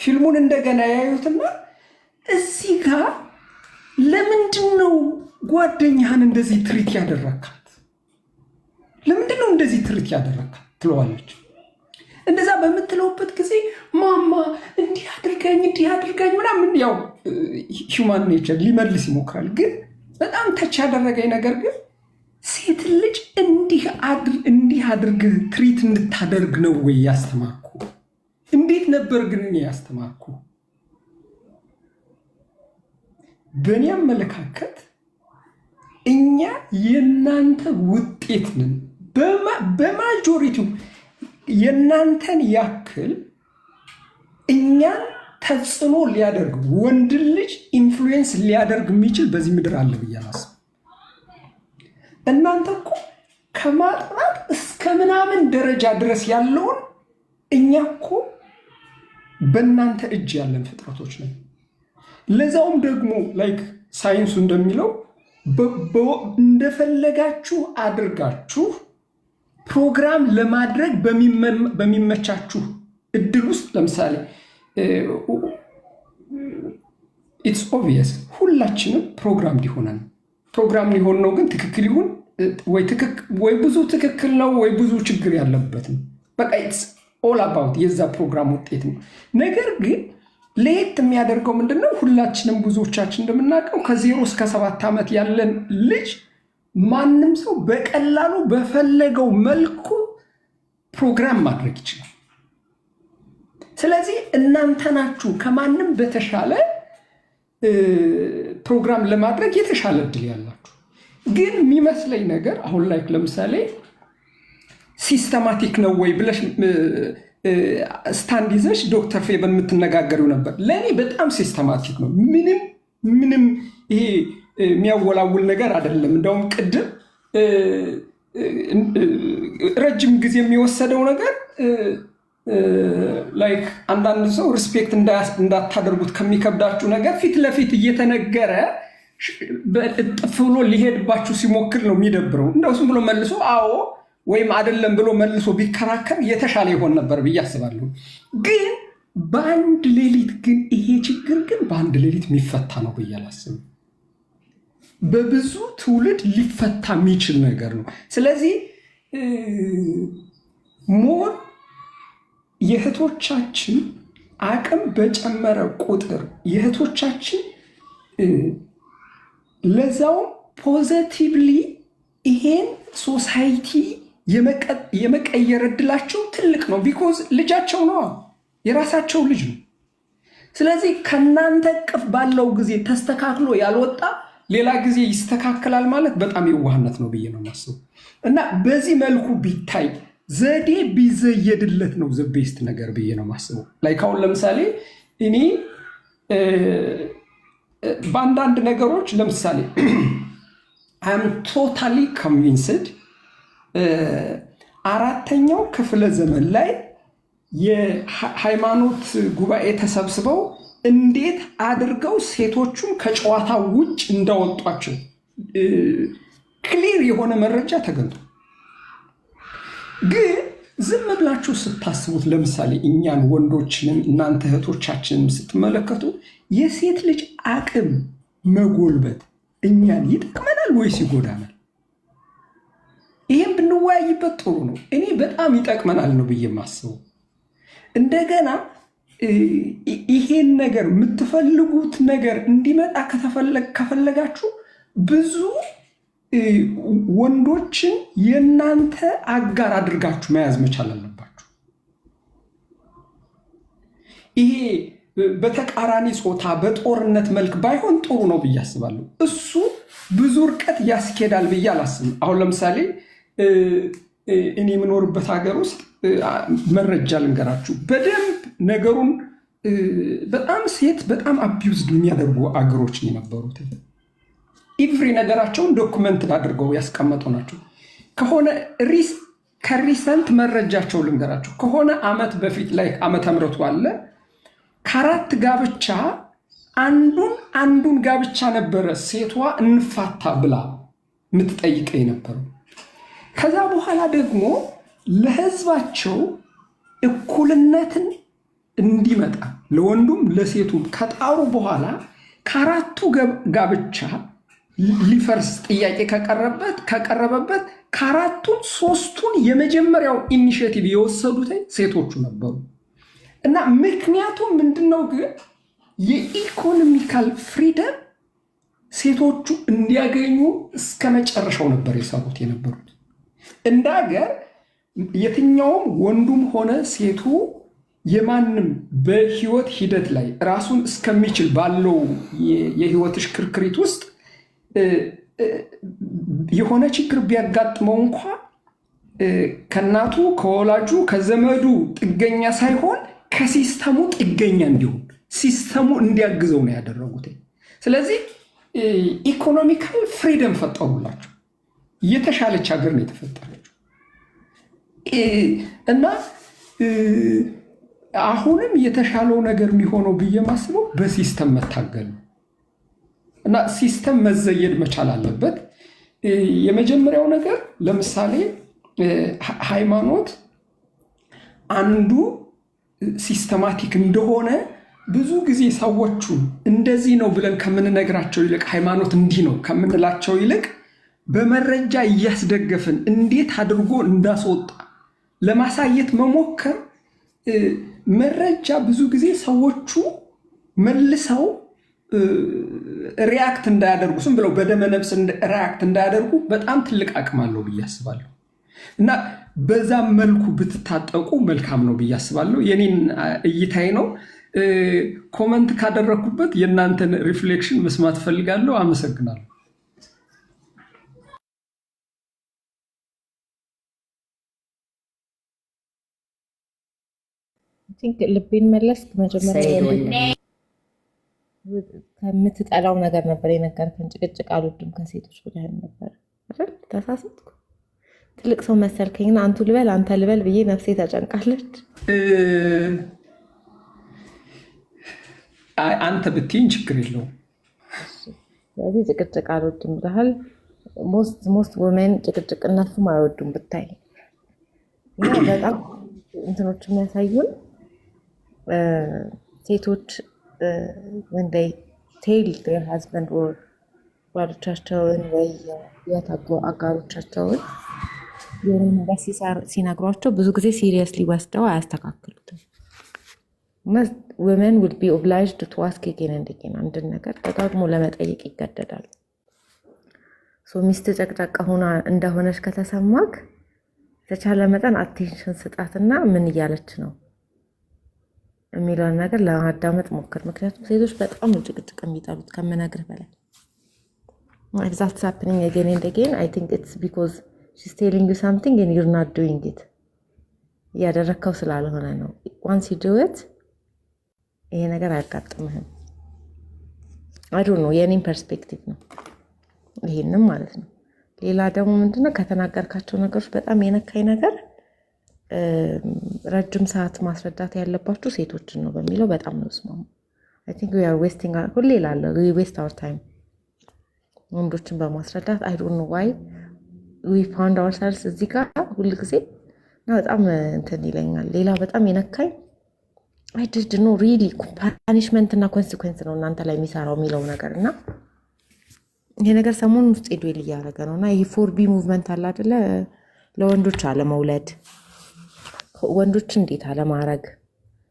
ፊልሙን እንደገና ያዩትና እዚህ ጋር ለምንድን ነው ጓደኛህን እንደዚህ ትሪት ያደረካት? ለምንድን ነው እንደዚህ ትሪት ያደረካት ትለዋለች። እንደዛ በምትለውበት ጊዜ ማማ እንዲህ አድርጋኝ ምናምን፣ ያው ሂውማን ኔቸር ሊመልስ ይሞክራል። ግን በጣም ተች ያደረገኝ ነገር ግን ሴት ልጅ እንዲህ አድርግ ትሪት እንድታደርግ ነው ወይ ያስተማርኩ? እንዴት ነበር ግን እኔ ያስተማርኩ? በእኔ አመለካከት እኛ የእናንተ ውጤት ነን። በማጆሪቲው የእናንተን ያክል እኛን ተጽዕኖ ሊያደርግ ወንድ ልጅ ኢንፍሉዌንስ ሊያደርግ የሚችል በዚህ ምድር አለ ብዬ አላስብም። እናንተ እኮ ከማጥናት እስከ ምናምን ደረጃ ድረስ ያለውን እኛ እኮ በእናንተ እጅ ያለን ፍጥረቶች ነን። ለዛውም ደግሞ ላይክ ሳይንሱ እንደሚለው እንደፈለጋችሁ አድርጋችሁ ፕሮግራም ለማድረግ በሚመቻችሁ እድል ውስጥ ለምሳሌ ኢትስ ኦብቪየስ ሁላችንም ፕሮግራም ሊሆን ነው። ግን ትክክል ይሁን ወይ ብዙ ትክክል ነው ወይ ብዙ ችግር ያለበት ነው። በቃ ኢትስ ኦል አባውት የዛ ፕሮግራም ውጤት ነው። ነገር ግን ለየት የሚያደርገው ምንድነው? ሁላችንም ብዙዎቻችን እንደምናውቀው ከ0 እስከ 7 ዓመት ያለን ልጅ ማንም ሰው በቀላሉ በፈለገው መልኩ ፕሮግራም ማድረግ ይችላል። ስለዚህ እናንተ ናችሁ ከማንም በተሻለ ፕሮግራም ለማድረግ የተሻለ እድል ያላችሁ። ግን የሚመስለኝ ነገር አሁን ላይ ለምሳሌ ሲስተማቲክ ነው ወይ ብለሽ ስታንድ ይዘሽ ዶክተር ፌበን የምትነጋገሪው ነበር። ለእኔ በጣም ሲስተማቲክ ነው። ምንም ይሄ የሚያወላውል ነገር አይደለም። እንደውም ቅድም ረጅም ጊዜ የሚወሰደው ነገር ላይክ አንዳንድ ሰው ሪስፔክት እንዳታደርጉት ከሚከብዳችሁ ነገር ፊት ለፊት እየተነገረ በጥፍ ብሎ ሊሄድባችሁ ሲሞክር ነው የሚደብረው። እንደው ዝም ብሎ መልሶ አዎ ወይም አይደለም ብሎ መልሶ ቢከራከር የተሻለ ይሆን ነበር ብዬ አስባለሁ። ግን በአንድ ሌሊት ግን ይሄ ችግር ግን በአንድ ሌሊት የሚፈታ ነው ብዬ አላስብም። በብዙ ትውልድ ሊፈታ የሚችል ነገር ነው። ስለዚህ ሞር የእህቶቻችን አቅም በጨመረ ቁጥር የእህቶቻችን ለዛውም ፖዘቲቭሊ ይሄን ሶሳይቲ የመቀየር እድላቸው ትልቅ ነው። ቢኮዝ ልጃቸው ነው፣ የራሳቸው ልጅ ነው። ስለዚህ ከናንተ እቅፍ ባለው ጊዜ ተስተካክሎ ያልወጣ ሌላ ጊዜ ይስተካከላል ማለት በጣም የዋህነት ነው ብዬ ነው የማስበው። እና በዚህ መልኩ ቢታይ ዘዴ ቢዘየድለት ነው ዘቤስት ነገር ብዬ ነው የማስበው። ላይክ አሁን ለምሳሌ እኔ በአንዳንድ ነገሮች ለምሳሌ አም ቶታሊ ኮንቪንስድ 4ኛው ክፍለ ዘመን ላይ የሃይማኖት ጉባኤ ተሰብስበው እንዴት አድርገው ሴቶቹን ከጨዋታ ውጭ እንዳወጧቸው ክሊር የሆነ መረጃ ተገኝቷል። ግን ዝም ብላችሁ ስታስቡት ለምሳሌ እኛን ወንዶችንም እናንተ እህቶቻችንም ስትመለከቱ የሴት ልጅ አቅም መጎልበት እኛን ይጠቅመናል ወይስ ይጎዳናል? ይሄን ብንወያይበት ጥሩ ነው። እኔ በጣም ይጠቅመናል ነው ብዬ የማስበው። እንደገና ይሄን ነገር የምትፈልጉት ነገር እንዲመጣ ከፈለጋችሁ ብዙ ወንዶችን የእናንተ አጋር አድርጋችሁ መያዝ መቻል አለባችሁ። ይሄ በተቃራኒ ጾታ በጦርነት መልክ ባይሆን ጥሩ ነው ብዬ አስባለሁ። እሱ ብዙ ርቀት ያስኬዳል ብዬ አላስብም። አሁን ለምሳሌ እኔ የምኖርበት ሀገር ውስጥ መረጃ ልንገራችሁ። በደንብ ነገሩን በጣም ሴት በጣም አቢውዝድ የሚያደርጉ አገሮች የነበሩት ኢቭሪ ነገራቸውን ዶክመንት አድርገው ያስቀመጡ ናቸው። ከሪሰንት መረጃቸው ልንገራችሁ። ከሆነ አመት በፊት ላይ ዓመተ ምህረቱ አለ ከ4 ጋብቻ አንዱን ጋብቻ ነበረ ሴቷ እንፋታ ብላ የምትጠይቀኝ ነበረው። ከዛ በኋላ ደግሞ ለህዝባቸው እኩልነትን እንዲመጣ ለወንዱም ለሴቱም ከጣሩ በኋላ ከ4ቱ ጋብቻ ሊፈርስ ጥያቄ ከቀረበበት ከ4ቱን 3ቱን የመጀመሪያው ኢኒሼቲቭ የወሰዱት ሴቶቹ ነበሩ። እና ምክንያቱም ምንድነው ግን የኢኮኖሚካል ፍሪደም ሴቶቹ እንዲያገኙ እስከ መጨረሻው ነበር የሰሩት የነበሩት። እንደ ሀገር የትኛውም ወንዱም ሆነ ሴቱ የማንም በህይወት ሂደት ላይ ራሱን እስከሚችል ባለው የህይወት ሽክርክሪት ውስጥ የሆነ ችግር ቢያጋጥመው እንኳ ከናቱ ከወላጁ ከዘመዱ ጥገኛ ሳይሆን ከሲስተሙ ጥገኛ እንዲሆን ሲስተሙ እንዲያግዘው ነው ያደረጉት። ስለዚህ ኢኮኖሚካል ፍሪደም ፈጠሩላቸው። የተሻለች ሀገር ነው የተፈጠረችው። እና አሁንም የተሻለው ነገር የሚሆነው ብዬ ማስበው በሲስተም መታገል ነው። እና ሲስተም መዘየድ መቻል አለበት። የመጀመሪያው ነገር ለምሳሌ ሃይማኖት አንዱ ሲስተማቲክ እንደሆነ ብዙ ጊዜ ሰዎቹ እንደዚህ ነው ብለን ከምንነግራቸው ይልቅ ሃይማኖት እንዲህ ነው ከምንላቸው ይልቅ በመረጃ እያስደገፍን እንዴት አድርጎ እንዳስወጣ ለማሳየት መሞከር መረጃ ብዙ ጊዜ ሰዎቹ መልሰው ሪያክት እንዳያደርጉ ዝም ብለው በደመነፍስ ሪያክት እንዳያደርጉ በጣም ትልቅ አቅም አለው ብዬ አስባለሁ እና በዛም መልኩ ብትታጠቁ መልካም ነው ብዬ አስባለሁ። የኔን እይታዬ ነው። ኮመንት ካደረኩበት የእናንተን ሪፍሌክሽን መስማት ፈልጋለሁ። አመሰግናለሁ። ልቤን መለስክ። መጀመሪያ ከምትጠላው ነገር ነበር የነገርከን። ጭቅጭቅ አልወድም ከሴቶች ብለህ ነበር አይደል? ተሳሳትኩ። ትልቅ ሰው መሰልከኝና አንቱ ልበል አንተ ልበል ብዬ ነፍሴ ተጨንቃለች። አንተ ብትይኝ ችግር የለውም። ስለዚህ ጭቅጭቅ አልወድም ብለሃል። ሞስት ወመን ጭቅጭቅ እነሱም አይወዱም ብታይ። በጣም እንትኖች የሚያሳዩን ሴቶች when they tell their husband or ባሎቻቸውን ወይ አጋሮቻቸውን የሆነ ነገር ሲነግሯቸው ብዙ ጊዜ ሲሪየስሊ ወስደው አያስተካክሉትም። women will be obliged to ask again and again አንድን ነገር ደጋግሞ ለመጠየቅ ይገደዳል። ሚስት ጨቅጫቃ ሆና እንደሆነች ከተሰማክ የተቻለ መጠን አቴንሽን ስጣትና ምን እያለች ነው የሚለውን ነገር ለማዳመጥ ሞክር። ምክንያቱም ሴቶች በጣም ጭቅጭቅ የሚጠሉት ከምነግርህ በላይ። If that's happening again and again, I think it's because she's telling you something and you're not doing it. ያደረከው ስላልሆነ ነው። Once you do it, ይሄ ነገር አያጋጥምህም። I don't know፣ የኔን ፐርስፔክቲቭ ነው ይሄንም ማለት ነው። ሌላ ደግሞ ምንድነው ከተናገርካቸው ነገሮች በጣም የነካኝ ነገር ረጅም ሰዓት ማስረዳት ያለባችሁ ሴቶችን ነው በሚለው በጣም ነው ስማሙ። I think we are wasting ሁሌ እላለሁ we waste our time ወንዶችን በማስረዳት I don't know why we found ourselves እዚህ ጋር ሁሉ ጊዜ እና በጣም እንትን ይለኛል። ሌላ በጣም የነካኝ I did know really punishment እና consequence ነው እናንተ ላይ የሚሰራው የሚለው ነገር እና ይሄ ነገር ሰሞኑን ውስጥ ሄዶ እያደረገ ነውና ይሄ ፎርቢ ሙቭመንት አለ አይደለ? ለወንዶች አለመውለድ፣ ወንዶች እንዴት አለማረግ፣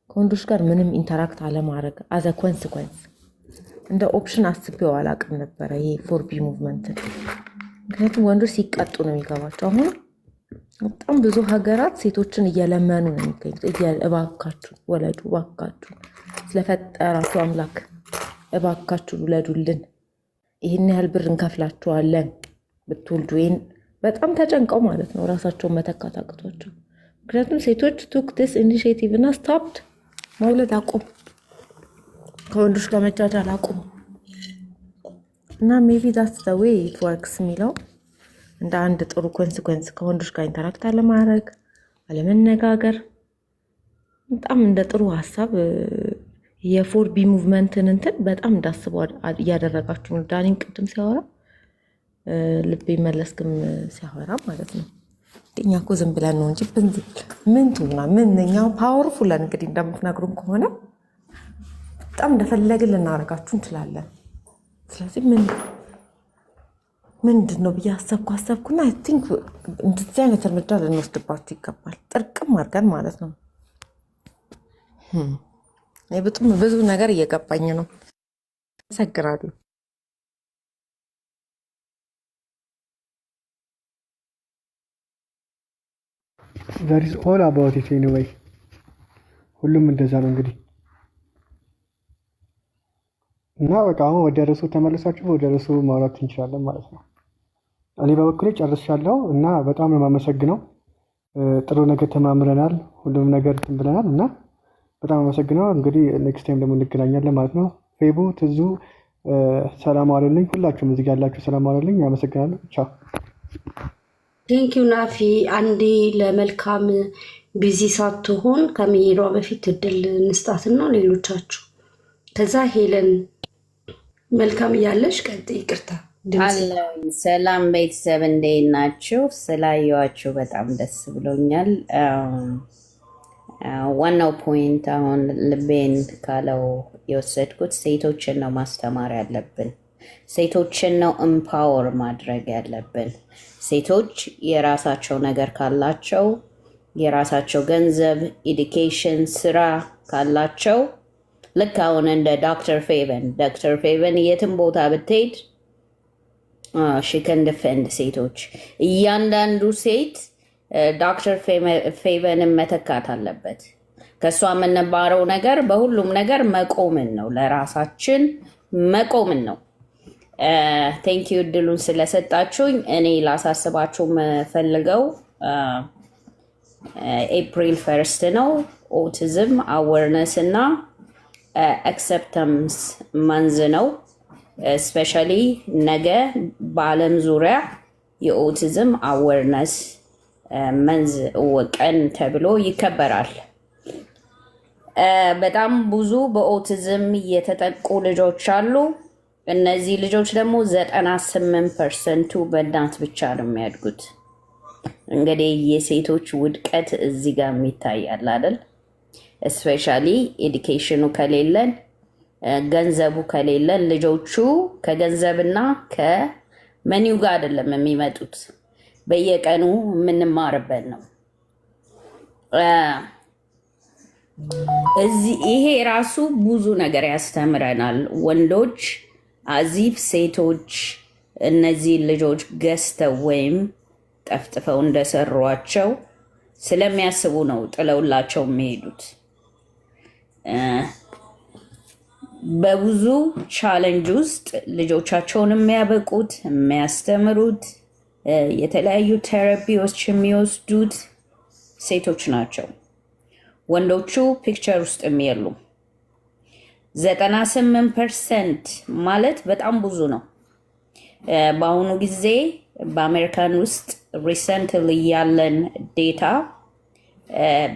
ከወንዶች ጋር ምንም ኢንተራክት አለማረግ as a consequence እንደ ኦፕሽን አስቤው አላውቅም ነበረ ይሄ ፎርቢ ሙቭመንት። ምክንያቱም ወንዶች ሲቀጡ ነው የሚገባቸው። አሁን በጣም ብዙ ሀገራት ሴቶችን እየለመኑ ነው የሚገኙት። እባካችሁ ወለዱ፣ እባካችሁ ስለፈጠራችሁ አምላክ እባካችሁ ውለዱልን፣ ይሄን ያህል ብር እንከፍላችኋለን ብትወልዱ። ይሄን በጣም ተጨንቀው ማለት ነው ራሳቸውን መተካት አቅቷቸው። ምክንያቱም ሴቶች took this initiative እና stopped መውለድ አቁም፣ ከወንዶች ጋር መጃጃል አቁም እና maybe that's the way it works የሚለው እንደ አንድ ጥሩ ኮንሲኩዌንስ ከወንዶች ጋር ኢንተራክት አለማድረግ፣ አለመነጋገር በጣም እንደ ጥሩ ሀሳብ የፎርቢ ሙቭመንትን እንትን በጣም እንዳስበው እያደረጋችሁ ነው። ዳኒም ቅድም ሲያወራ ልቤ መለስክም ሲያወራ ማለት ነው። እኛ እኮ ዝም ብለን ነው እንጂ ምን ትሆና ምን እኛው ፓወርፉል እንግዲህ እንደምትነግሩን ከሆነ በጣም እንደፈለግን ልናደርጋችሁ እንችላለን። ስለዚህ ምንድን ነው ብዬ አሰብኩና አይ ቲንክ እንደዚህ አይነት እርምጃ ልንወስድባችሁ ይገባል። ጥርቅም አድርገን ማለት ነው። በጣም ብዙ ነገር እየገባኝ ነው። አመሰግናለሁ። that is all about it anyway ሁሉም እንደዛ ነው እንግዲህ እና በቃ አሁን ወደ ርዕሱ ተመልሳችሁ ወደ ርዕሱ ማውራት እንችላለን ማለት ነው። እኔ በበኩሌ ጨርሻለሁ እና በጣም ነው የማመሰግነው። ጥሩ ነገር ተማምረናል፣ ሁሉም ነገር ብለናል እና በጣም አመሰግናለሁ። እንግዲህ ኔክስት ታይም ደግሞ እንገናኛለን ማለት ነው። ፌቡ ትዙ ሰላም አለልኝ። ሁላችሁም እዚህ ያላችሁ ሰላም አለልኝ። አመሰግናለሁ። ቻው። ቴንኪው ናፊ። አንዴ ለመልካም ቢዚ ሳትሆን ከመሄዷ በፊት እድል እንስጣትና ሌሎቻችሁ ከዛ ሄለን መልካም እያለሽ ቀጥይ። ይቅርታ ሰላም ቤተሰብ እንዴት ናችሁ? ስላየኋችሁ በጣም ደስ ብሎኛል። ዋናው ፖይንት አሁን ልቤን ካለው የወሰድኩት ሴቶችን ነው ማስተማር ያለብን። ሴቶችን ነው ኤምፓወር ማድረግ ያለብን። ሴቶች የራሳቸው ነገር ካላቸው፣ የራሳቸው ገንዘብ፣ ኤዱኬሽን፣ ስራ ካላቸው ልክ አሁን እንደ ዶክተር ፌቨን የትም ቦታ ብትሄድ ሽከን ዲፌንድ ሴቶች እያንዳንዱ ሴት ዶክተር ፌቨንን መተካት አለበት። ከእሷ የምንባረው ነገር በሁሉም ነገር መቆምን ነው፣ ለራሳችን መቆምን ነው። ቴንክ ዩ እድሉን ስለሰጣችሁኝ። እኔ ላሳስባችሁ የምፈልገው ኤፕሪል 1 ነው። ኦቲዝም አዌርነስ እና አክሰፕታንስ መንዝ ነው። ስፔሻሊ ነገ በዓለም ዙሪያ የኦቲዝም አዌርነስ መንዝ ቀን ተብሎ ይከበራል። በጣም ብዙ በኦቲዝም የተጠቁ ልጆች አሉ። እነዚህ ልጆች ደግሞ 98%ቱ በእናት ብቻ ነው የሚያድጉት። እንግዲህ የሴቶች ውድቀት እዚህ ጋር ይታያል አይደል? ስፔሻሊ ኤዱኬሽኑ ከሌለን፣ ገንዘቡ ከሌለን ልጆቹ ከገንዘብና ከመኒው ጋር አይደለም የሚመጡት፣ በየቀኑ የምንማርበት ነው። ይሄ ራሱ ብዙ ነገር ያስተምረናል። ወንዶች አዚፍ ሴቶች እነዚህ ልጆች ገዝተው ወይም ጠፍጥፈው እንደሰሯቸው ስለሚያስቡ ነው ጥለውላቸው የሚሄዱት። በብዙ ቻሌንጅ ውስጥ ልጆቻቸውን የሚያበቁት የሚያስተምሩት፣ የተለያዩ ቴራፒዎች የሚወስዱት ሴቶች ናቸው። ወንዶቹ ፒክቸር ውስጥ የሚየሉ 98% ማለት በጣም ብዙ ነው። በአሁኑ ጊዜ በአሜሪካን ውስጥ ሪሰንትሊ ያለን ዴታ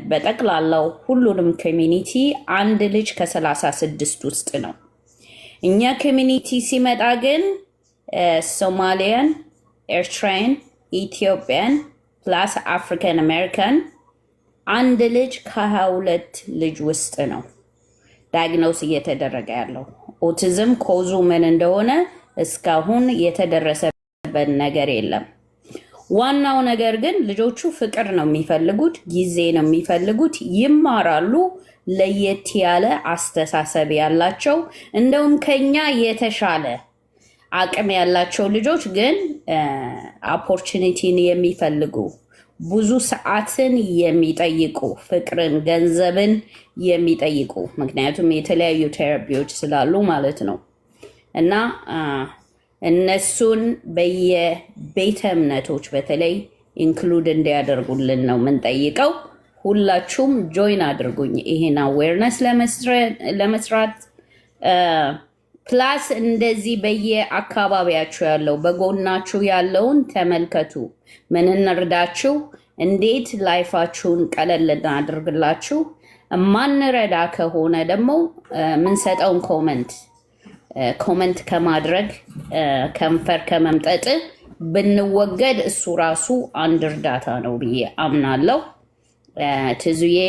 በጠቅላላው ሁሉንም ኮሚኒቲ አንድ ልጅ ከ36 ውስጥ ነው። እኛ ኮሚኒቲ ሲመጣ ግን ሶማሊያን፣ ኤርትራያን፣ ኢትዮጵያን ፕላስ አፍሪካን አሜሪካን አንድ ልጅ ከ22 ልጅ ውስጥ ነው ዳያግኖስ እየተደረገ ያለው። ኦቲዝም ኮዙ ምን እንደሆነ እስካሁን የተደረሰበት ነገር የለም። ዋናው ነገር ግን ልጆቹ ፍቅር ነው የሚፈልጉት፣ ጊዜ ነው የሚፈልጉት፣ ይማራሉ። ለየት ያለ አስተሳሰብ ያላቸው እንደውም ከኛ የተሻለ አቅም ያላቸው ልጆች ግን ኦፖርቹኒቲን የሚፈልጉ ብዙ ሰዓትን የሚጠይቁ ፍቅርን፣ ገንዘብን የሚጠይቁ ምክንያቱም የተለያዩ ቴራፒዎች ስላሉ ማለት ነው። እና እነሱን በየቤተ እምነቶች በተለይ ኢንክሉድ እንዲያደርጉልን ነው የምንጠይቀው። ሁላችሁም ጆይን አድርጉኝ ይሄን አዌርነስ ለመስራት ፕላስ እንደዚህ በየአካባቢያችሁ ያለው በጎናችሁ ያለውን ተመልከቱ። ምን እንርዳችሁ፣ እንዴት ላይፋችሁን ቀለል እናድርግላችሁ። ማንረዳ ከሆነ ደግሞ ምንሰጠውን ኮመንት ከማድረግ ከንፈር ከመምጠጥ ብንወገድ እሱ ራሱ አንድ እርዳታ ነው ብዬ አምናለሁ። ትዙዬ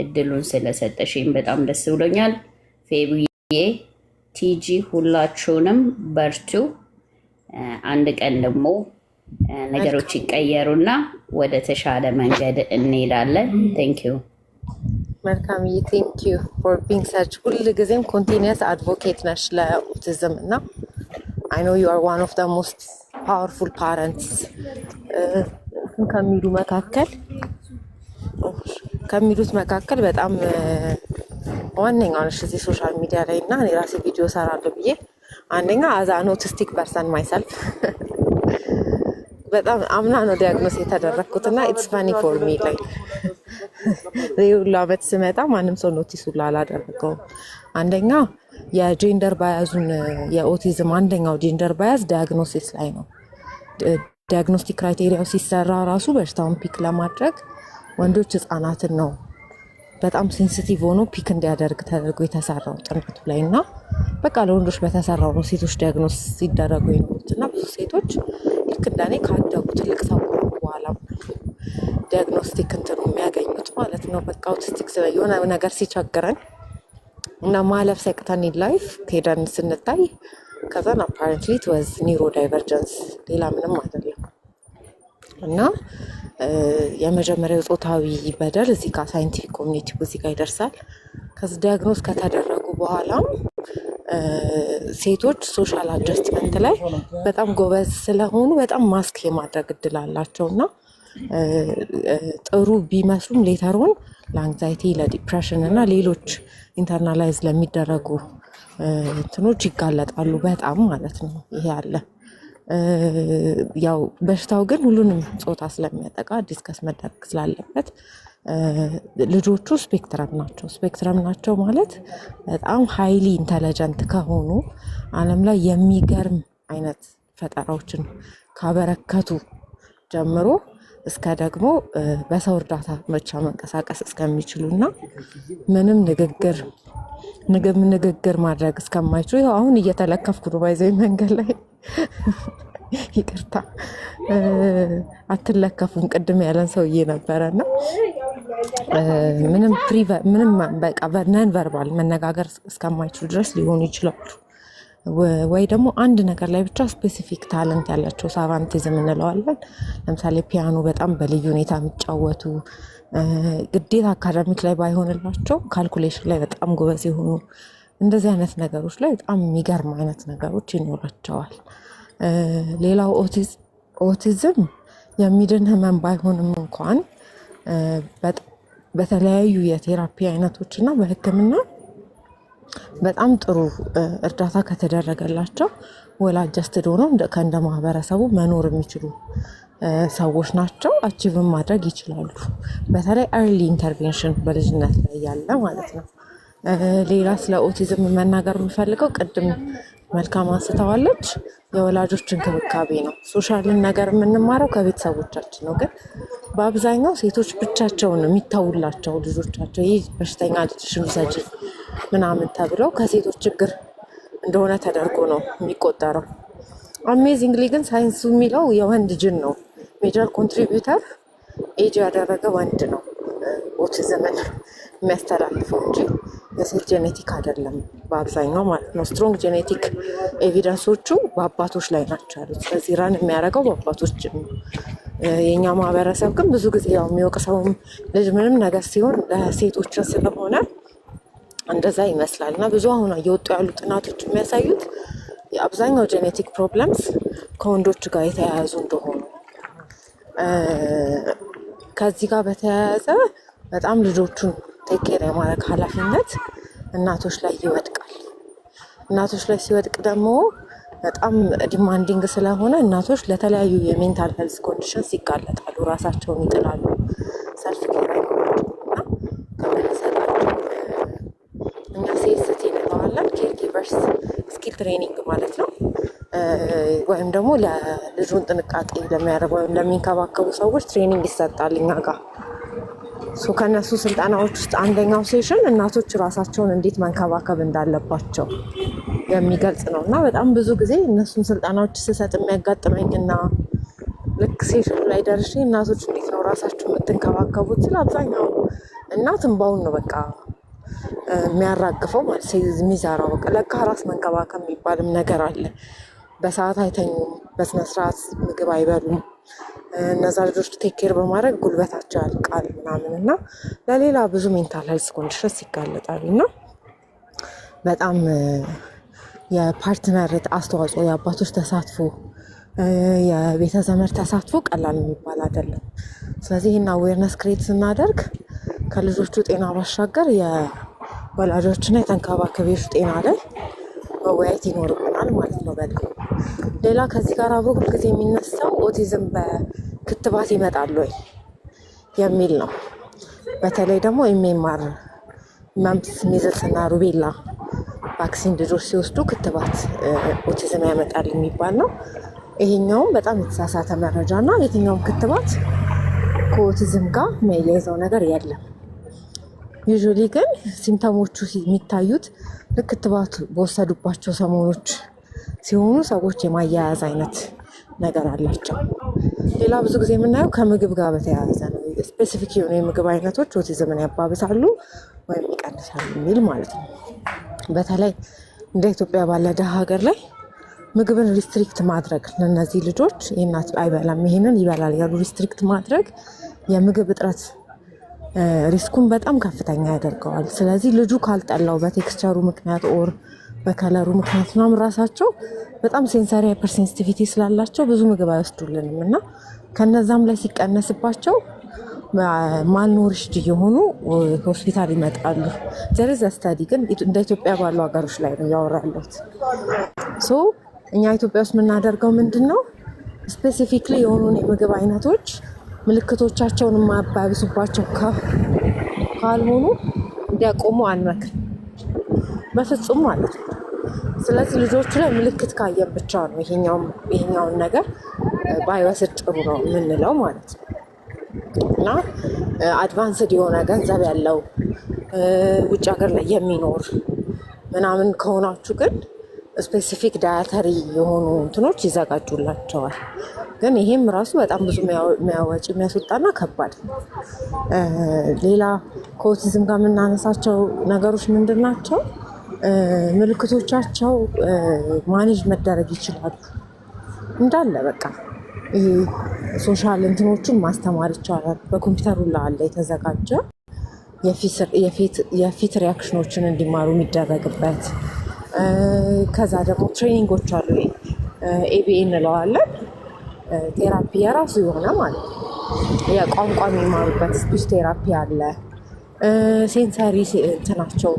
እድሉን ስለሰጠሽኝ በጣም ደስ ብሎኛል። ፌቡዬ፣ ቲጂ ሁላችሁንም በርቱ። አንድ ቀን ደግሞ ነገሮች ይቀየሩና ወደ ተሻለ መንገድ እንሄዳለን። ቴንክ ዩ። መልካም ቴንክ ዩ ፎር ቢንግ ሰች ሁል ጊዜም ኮንቲኒየስ አድቮኬት ነሽ ለኦቲዝም እና አይ ኖ ዩ አር ዋን ኦፍ ደ ሞስት ፓወርፉል ፓረንትስ ከሚሉት መካከል በጣም ዋነኛው ነሽ እዚህ ሶሻል ሚዲያ ላይ እና እኔ ራሴ ቪዲዮ ሰራለሁ ብዬ አንደኛ አዝ አን ኦቲስቲክ ፐርሰን ማይሰልፍ በጣም አምና ነው ዲያግኖስ የተደረግኩት እና ኢትስ ፋኒ ፎር ሚ ላይ ሁሉ ዓመት ስመጣ ማንም ሰው ኖቲስ ሁሉ አላደረገውም። አንደኛ የጄንደር ባያዙን የኦቲዝም አንደኛው ጄንደር ባያዝ ዲያግኖሲስ ላይ ነው። ዲያግኖስቲክ ክራይቴሪያው ሲሰራ ራሱ በሽታውን ፒክ ለማድረግ ወንዶች ህፃናትን ነው በጣም ሴንሲቲቭ ሆኖ ፒክ እንዲያደርግ ተደርጎ የተሰራው ጥናቱ ላይ እና በቃ ለወንዶች በተሰራው ነው ሴቶች ዲያግኖስ ሲደረጉ የኖሩት እና ብዙ ሴቶች ልክ እንደኔ ካደጉ ትልቅ ሰው በኋላ ዲያግኖስቲክ እንትኑ የሚያገኙት ማለት ነው። በቃ ኦቲስቲክ የሆነ ነገር ሲቸግረን እና ማለፍ ሰቅተን ላይፍ ሄደን ስንታይ ከዛን አፓረንትሊ ትወዝ ኒውሮ ዳይቨርጀንስ ሌላ ምንም አይደለም። እና የመጀመሪያው ጾታዊ በደል እዚህ ጋር ሳይንቲፊክ ኮሚኒቲ እዚህ ጋር ይደርሳል። ከዚህ ዲያግኖስ ከተደረጉ በኋላም ሴቶች ሶሻል አጀስትመንት ላይ በጣም ጎበዝ ስለሆኑ በጣም ማስክ የማድረግ እድል አላቸው እና ጥሩ ቢመስሉም ሌተሩን ለአንግዛይቲ ለዲፕሬሽን እና ሌሎች ኢንተርናላይዝ ለሚደረጉ እንትኖች ይጋለጣሉ በጣም ማለት ነው። ይሄ አለ። ያው በሽታው ግን ሁሉንም ጾታ ስለሚያጠቃ ዲስከስ መደረግ ስላለበት ልጆቹ ስፔክትረም ናቸው ማለት በጣም ሃይሊ ኢንተለጀንት ከሆኑ ዓለም ላይ የሚገርም አይነት ፈጠራዎችን ካበረከቱ ጀምሮ እስከ ደግሞ በሰው እርዳታ ብቻ መንቀሳቀስ እስከሚችሉ እና ምንም ንግግር ማድረግ እስከማይችሉ ይኸው አሁን እየተለከፍኩ ነው ባይዘኝ መንገድ ላይ ይቅርታ አትለከፉም ቅድም ያለን ሰውዬ ነበረና ምንም በቃ ነን ቨርባል መነጋገር እስከማይችሉ ድረስ ሊሆኑ ይችላሉ። ወይ ደግሞ አንድ ነገር ላይ ብቻ ስፔሲፊክ ታለንት ያላቸው ሳቫንቲዝም እንለዋለን። ለምሳሌ ፒያኖ በጣም በልዩ ሁኔታ የሚጫወቱ ግዴታ አካዳሚክ ላይ ባይሆንላቸው ካልኩሌሽን ላይ በጣም ጎበዝ የሆኑ እንደዚህ አይነት ነገሮች ላይ በጣም የሚገርም አይነት ነገሮች ይኖራቸዋል። ሌላው ኦቲዝም የሚድን ህመም ባይሆንም እንኳን በተለያዩ የቴራፒ አይነቶች እና በሕክምና በጣም ጥሩ እርዳታ ከተደረገላቸው ወላጀስትድ ሆነው ከእንደ ማህበረሰቡ መኖር የሚችሉ ሰዎች ናቸው። አቺቭን ማድረግ ይችላሉ። በተለይ አርሊ ኢንተርቬንሽን በልጅነት ላይ ያለ ማለት ነው። ሌላ ስለ ኦቲዝም መናገር የምፈልገው ቅድም መልካም አንስተዋለች፣ የወላጆች እንክብካቤ ነው። ሶሻልን ነገር የምንማረው ከቤተሰቦቻችን ነው። ግን በአብዛኛው ሴቶች ብቻቸውን የሚታውላቸው ልጆቻቸው ይህ በሽተኛ ልጅሽን ውሰጂ ምናምን ተብለው ከሴቶች ችግር እንደሆነ ተደርጎ ነው የሚቆጠረው። አሜዚንግሊ ግን ሳይንሱ የሚለው የወንድ ጅን ነው ሜጀር ኮንትሪቢዩተር ኤጅ ያደረገ ወንድ ነው ኦቲዝምን የሚያስተላልፈው እንጂ የሴት ጄኔቲክ አይደለም በአብዛኛው ማለት ነው። ስትሮንግ ጄኔቲክ ኤቪደንሶቹ በአባቶች ላይ ናቸው ያሉት። ስለዚህ ራን የሚያደርገው በአባቶች ጅን ነው። የእኛ ማህበረሰብ ግን ብዙ ጊዜ ያው የሚወቅሰውም ልጅ ምንም ነገር ሲሆን ለሴቶችን ስለሆነ እንደዛ ይመስላል። እና ብዙ አሁን እየወጡ ያሉ ጥናቶች የሚያሳዩት የአብዛኛው ጄኔቲክ ፕሮብለምስ ከወንዶች ጋር የተያያዙ እንደሆኑ ከዚህ ጋር በተያያዘ በጣም ልጆቹን ቴኬር የማድረግ ኃላፊነት እናቶች ላይ ይወድቃል። እናቶች ላይ ሲወድቅ ደግሞ በጣም ዲማንዲንግ ስለሆነ እናቶች ለተለያዩ የሜንታል ሄልዝ ኮንዲሽንስ ይጋለጣሉ፣ ራሳቸውን ይጥላሉ፣ ሰልፍ ኬር አይኖራቸውም እና ከምንሰጣቸው እኛ ሴስቲ እንለዋለን ኬር ጊቨርስ ስኪል ትሬኒንግ ማለት ነው። ወይም ደግሞ ለልጁን ጥንቃቄ ለሚያደርጉ ወይም ለሚንከባከቡ ሰዎች ትሬኒንግ ይሰጣል እኛ ጋር። ከነሱ ስልጠናዎች ውስጥ አንደኛው ሴሽን እናቶች ራሳቸውን እንዴት መንከባከብ እንዳለባቸው የሚገልጽ ነው እና በጣም ብዙ ጊዜ እነሱን ስልጠናዎች ስሰጥ የሚያጋጥመኝና ልክ ሴሽኑ ላይ ደርሼ እናቶች እንዴት ነው ራሳቸው የምትንከባከቡት ስለ አብዛኛው እናት እንባውን ነው በቃ የሚያራግፈው ማለት የሚዘራው በቃ ለካ ራስ መንከባከብ የሚባልም ነገር አለ። በሰዓት አይተኙም፣ በስነስርዓት ምግብ አይበሉም። እነዛ ልጆች ቴኬር በማድረግ ጉልበታቸው ያልቃል ምናምን እና ለሌላ ብዙ ሜንታል ሄልዝ ኮንዲሽንስ ይጋለጣሉ እና በጣም የፓርትነር አስተዋጽኦ፣ የአባቶች ተሳትፎ፣ የቤተ ዘመድ ተሳትፎ ቀላል የሚባል አይደለም። ስለዚህ ይህን አዌርነስ ክሬት ስናደርግ ከልጆቹ ጤና ባሻገር የወላጆችና የተንከባካቢዎች ጤና ላይ መወያየት ይኖርብናል ማለት ነው። በጣም ሌላ ከዚህ ጋር አብሮ ሁልጊዜ የሚነሳው ኦቲዝም በክትባት ይመጣል ወይ የሚል ነው። በተለይ ደግሞ ኤምኤምአር መምፕስ፣ ሚዝልስ እና ሩቤላ ቫክሲን ልጆች ሲወስዱ ክትባት ኦቲዝም ያመጣል የሚባል ነው። ይሄኛውም በጣም የተሳሳተ መረጃ እና የትኛውም ክትባት ከኦቲዝም ጋር የሚያያይዘው ነገር የለም። ዩዥዋሊ ግን ሲምፕተሞቹ የሚታዩት ልክ ክትባት በወሰዱባቸው ሰሞኖች ሲሆኑ ሰዎች የማያያዝ አይነት ነገር አላቸው። ሌላ ብዙ ጊዜ የምናየው ከምግብ ጋር በተያያዘ ነው። ስፔሲፊክ የሆኑ የምግብ አይነቶች ኦቲዝምን ያባብሳሉ ወይም ይቀንሳሉ የሚል ማለት ነው። በተለይ እንደ ኢትዮጵያ ባለ ደሃ ሀገር ላይ ምግብን ሪስትሪክት ማድረግ ለእነዚህ ልጆች ይህናት አይበላም ይሄንን ይበላል ያሉ ሪስትሪክት ማድረግ የምግብ እጥረት ሪስኩን በጣም ከፍተኛ ያደርገዋል። ስለዚህ ልጁ ካልጠላው በቴክስቸሩ ምክንያት ኦር በከለሩ ምክንያት ምናምን ራሳቸው በጣም ሴንሰሪ ሃይፐርሴንሲቲቪቲ ስላላቸው ብዙ ምግብ አይወስዱልንም እና ከነዛም ላይ ሲቀነስባቸው ማልኖሪሽድ እየሆኑ ሆስፒታል ይመጣሉ። ዘርዘ ስተዲ ግን እንደ ኢትዮጵያ ባሉ ሀገሮች ላይ ነው ያወራሉት። ሶ እኛ ኢትዮጵያ ውስጥ የምናደርገው ምንድን ነው? ስፔሲፊክሊ የሆኑ የምግብ አይነቶች ምልክቶቻቸውን የማያባብሱባቸው ካልሆኑ እንዲያቆሙ አንመክርም በፍጹም ማለት ነው። ስለዚህ ልጆቹ ላይ ምልክት ካየን ብቻ ነው ይሄኛውን ነገር ባይወስድ ጥሩ ነው የምንለው ማለት ነው። እና አድቫንስድ የሆነ ገንዘብ ያለው ውጭ ሀገር ላይ የሚኖር ምናምን ከሆናችሁ ግን ስፔሲፊክ ዳያተሪ የሆኑ እንትኖች ይዘጋጁላቸዋል። ግን ይሄም ራሱ በጣም ብዙ የሚያወጪ የሚያስወጣና ከባድ ነው። ሌላ ከኦቲዝም ጋር የምናነሳቸው ነገሮች ምንድን ናቸው? ምልክቶቻቸው ማኔጅ መደረግ ይችላሉ እንዳለ በቃ ይሄ ሶሻል እንትኖቹን ማስተማር ይቻላል። በኮምፒውተሩ ላይ አለ የተዘጋጀ የፊት ሪያክሽኖችን እንዲማሩ የሚደረግበት። ከዛ ደግሞ ትሬኒንጎች አሉ። ኤቢኤ እንለዋለን ቴራፒ የራሱ የሆነ ማለት ነው። የቋንቋ የሚማሩበት ስፒች ቴራፒ አለ። ሴንሰሪ እንትናቸው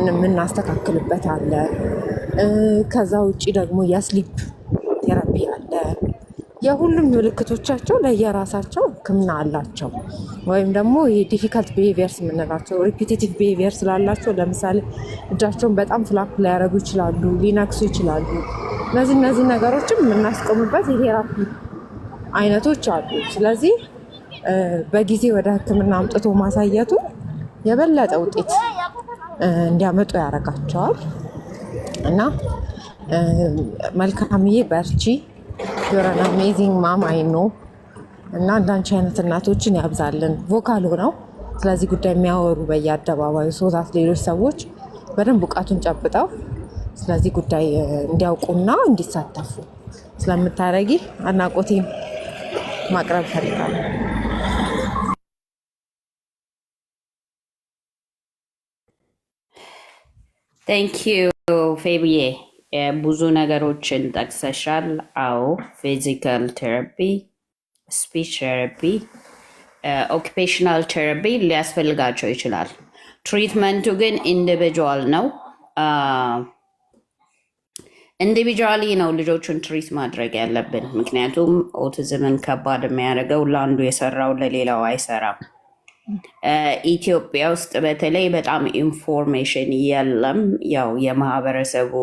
የምናስተካክልበት አለ። ከዛ ውጭ ደግሞ የስሊፕ ቴራፒ አለ። የሁሉም ምልክቶቻቸው ለየራሳቸው ሕክምና አላቸው። ወይም ደግሞ ዲፊካልት ቢሄቪየርስ የምንላቸው ሪፒቲቲቭ ቢሄቪየር ስላላቸው ለምሳሌ እጃቸውን በጣም ፍላፕ ሊያደርጉ ይችላሉ፣ ሊነክሱ ይችላሉ። እነዚህ ነገሮችም የምናስቆምበት የቴራፒ አይነቶች አሉ። ስለዚህ በጊዜ ወደ ሕክምና አምጥቶ ማሳየቱ የበለጠ ውጤት እንዲያመጡ ያደርጋቸዋል። እና መልካምዬ በርቺ፣ ዩር አን አሜዚንግ ማም አይ ኖ። እና እንዳንቺ አይነት እናቶችን ያብዛልን ቮካል ሆነው ስለዚህ ጉዳይ የሚያወሩ በየአደባባዩ ሶታት ሌሎች ሰዎች በደንብ እውቀቱን ጨብጠው ስለዚህ ጉዳይ እንዲያውቁና እንዲሳተፉ ስለምታደርጊ አድናቆቴን ማቅረብ እፈልጋለሁ። ቴንክ ዩ ፌብዬ፣ ብዙ ነገሮችን ጠቅሰሻል። አዎ ፊዚካል ቴራፒ፣ ስፒች ቴራፒ፣ ኦኪፔሽናል ቴራፒ ሊያስፈልጋቸው ይችላል። ትሪትመንቱ ግን ኢንዲቪጁዋል ነው። ኢንዲቪጁዋሊ ነው ልጆቹን ትሪት ማድረግ ያለብን። ምክንያቱም ኦቲዝምን ከባድ የሚያደርገው ለአንዱ የሰራው ለሌላው አይሰራም። ኢትዮጵያ ውስጥ በተለይ በጣም ኢንፎርሜሽን የለም። ያው የማህበረሰቡ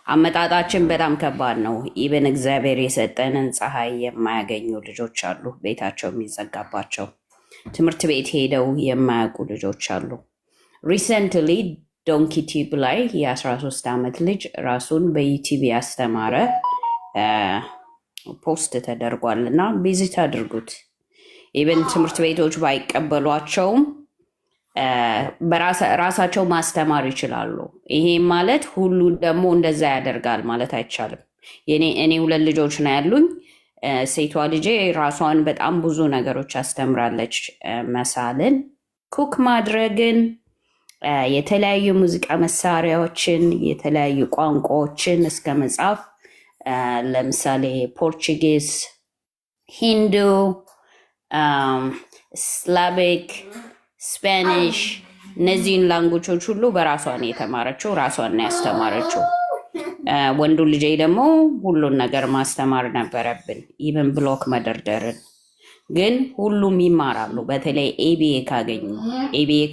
አመጣጣችን በጣም ከባድ ነው። ኢቨን እግዚአብሔር የሰጠንን ፀሐይ የማያገኙ ልጆች አሉ፣ ቤታቸው የሚዘጋባቸው፣ ትምህርት ቤት ሄደው የማያውቁ ልጆች አሉ። ሪሰንትሊ ዶንኪ ቲዩብ ላይ የ13 ዓመት ልጅ ራሱን በዩቲዩብ ያስተማረ ፖስት ተደርጓል እና ቪዚት አድርጉት። ኢቨን ትምህርት ቤቶች ባይቀበሏቸውም ራሳቸው ማስተማር ይችላሉ። ይሄ ማለት ሁሉ ደግሞ እንደዛ ያደርጋል ማለት አይቻልም። እኔ 2 ልጆች ነው ያሉኝ። ሴቷ ልጄ ራሷን በጣም ብዙ ነገሮች አስተምራለች። መሳልን፣ ኩክ ማድረግን፣ የተለያዩ ሙዚቃ መሳሪያዎችን፣ የተለያዩ ቋንቋዎችን እስከ መጻፍ፣ ለምሳሌ ፖርቹጊዝ፣ ሂንዱ፣ ስላቪክ፣ ስፓኒሽ፣ እነዚህን ላንጉጆች ሁሉ በራሷን የተማረችው፣ ራሷን ያስተማረችው። ወንዱ ልጄ ደግሞ ሁሉን ነገር ማስተማር ነበረብን፣ ኢቨን ብሎክ መደርደርን። ግን ሁሉም ይማራሉ። በተለይ ኤቢኤ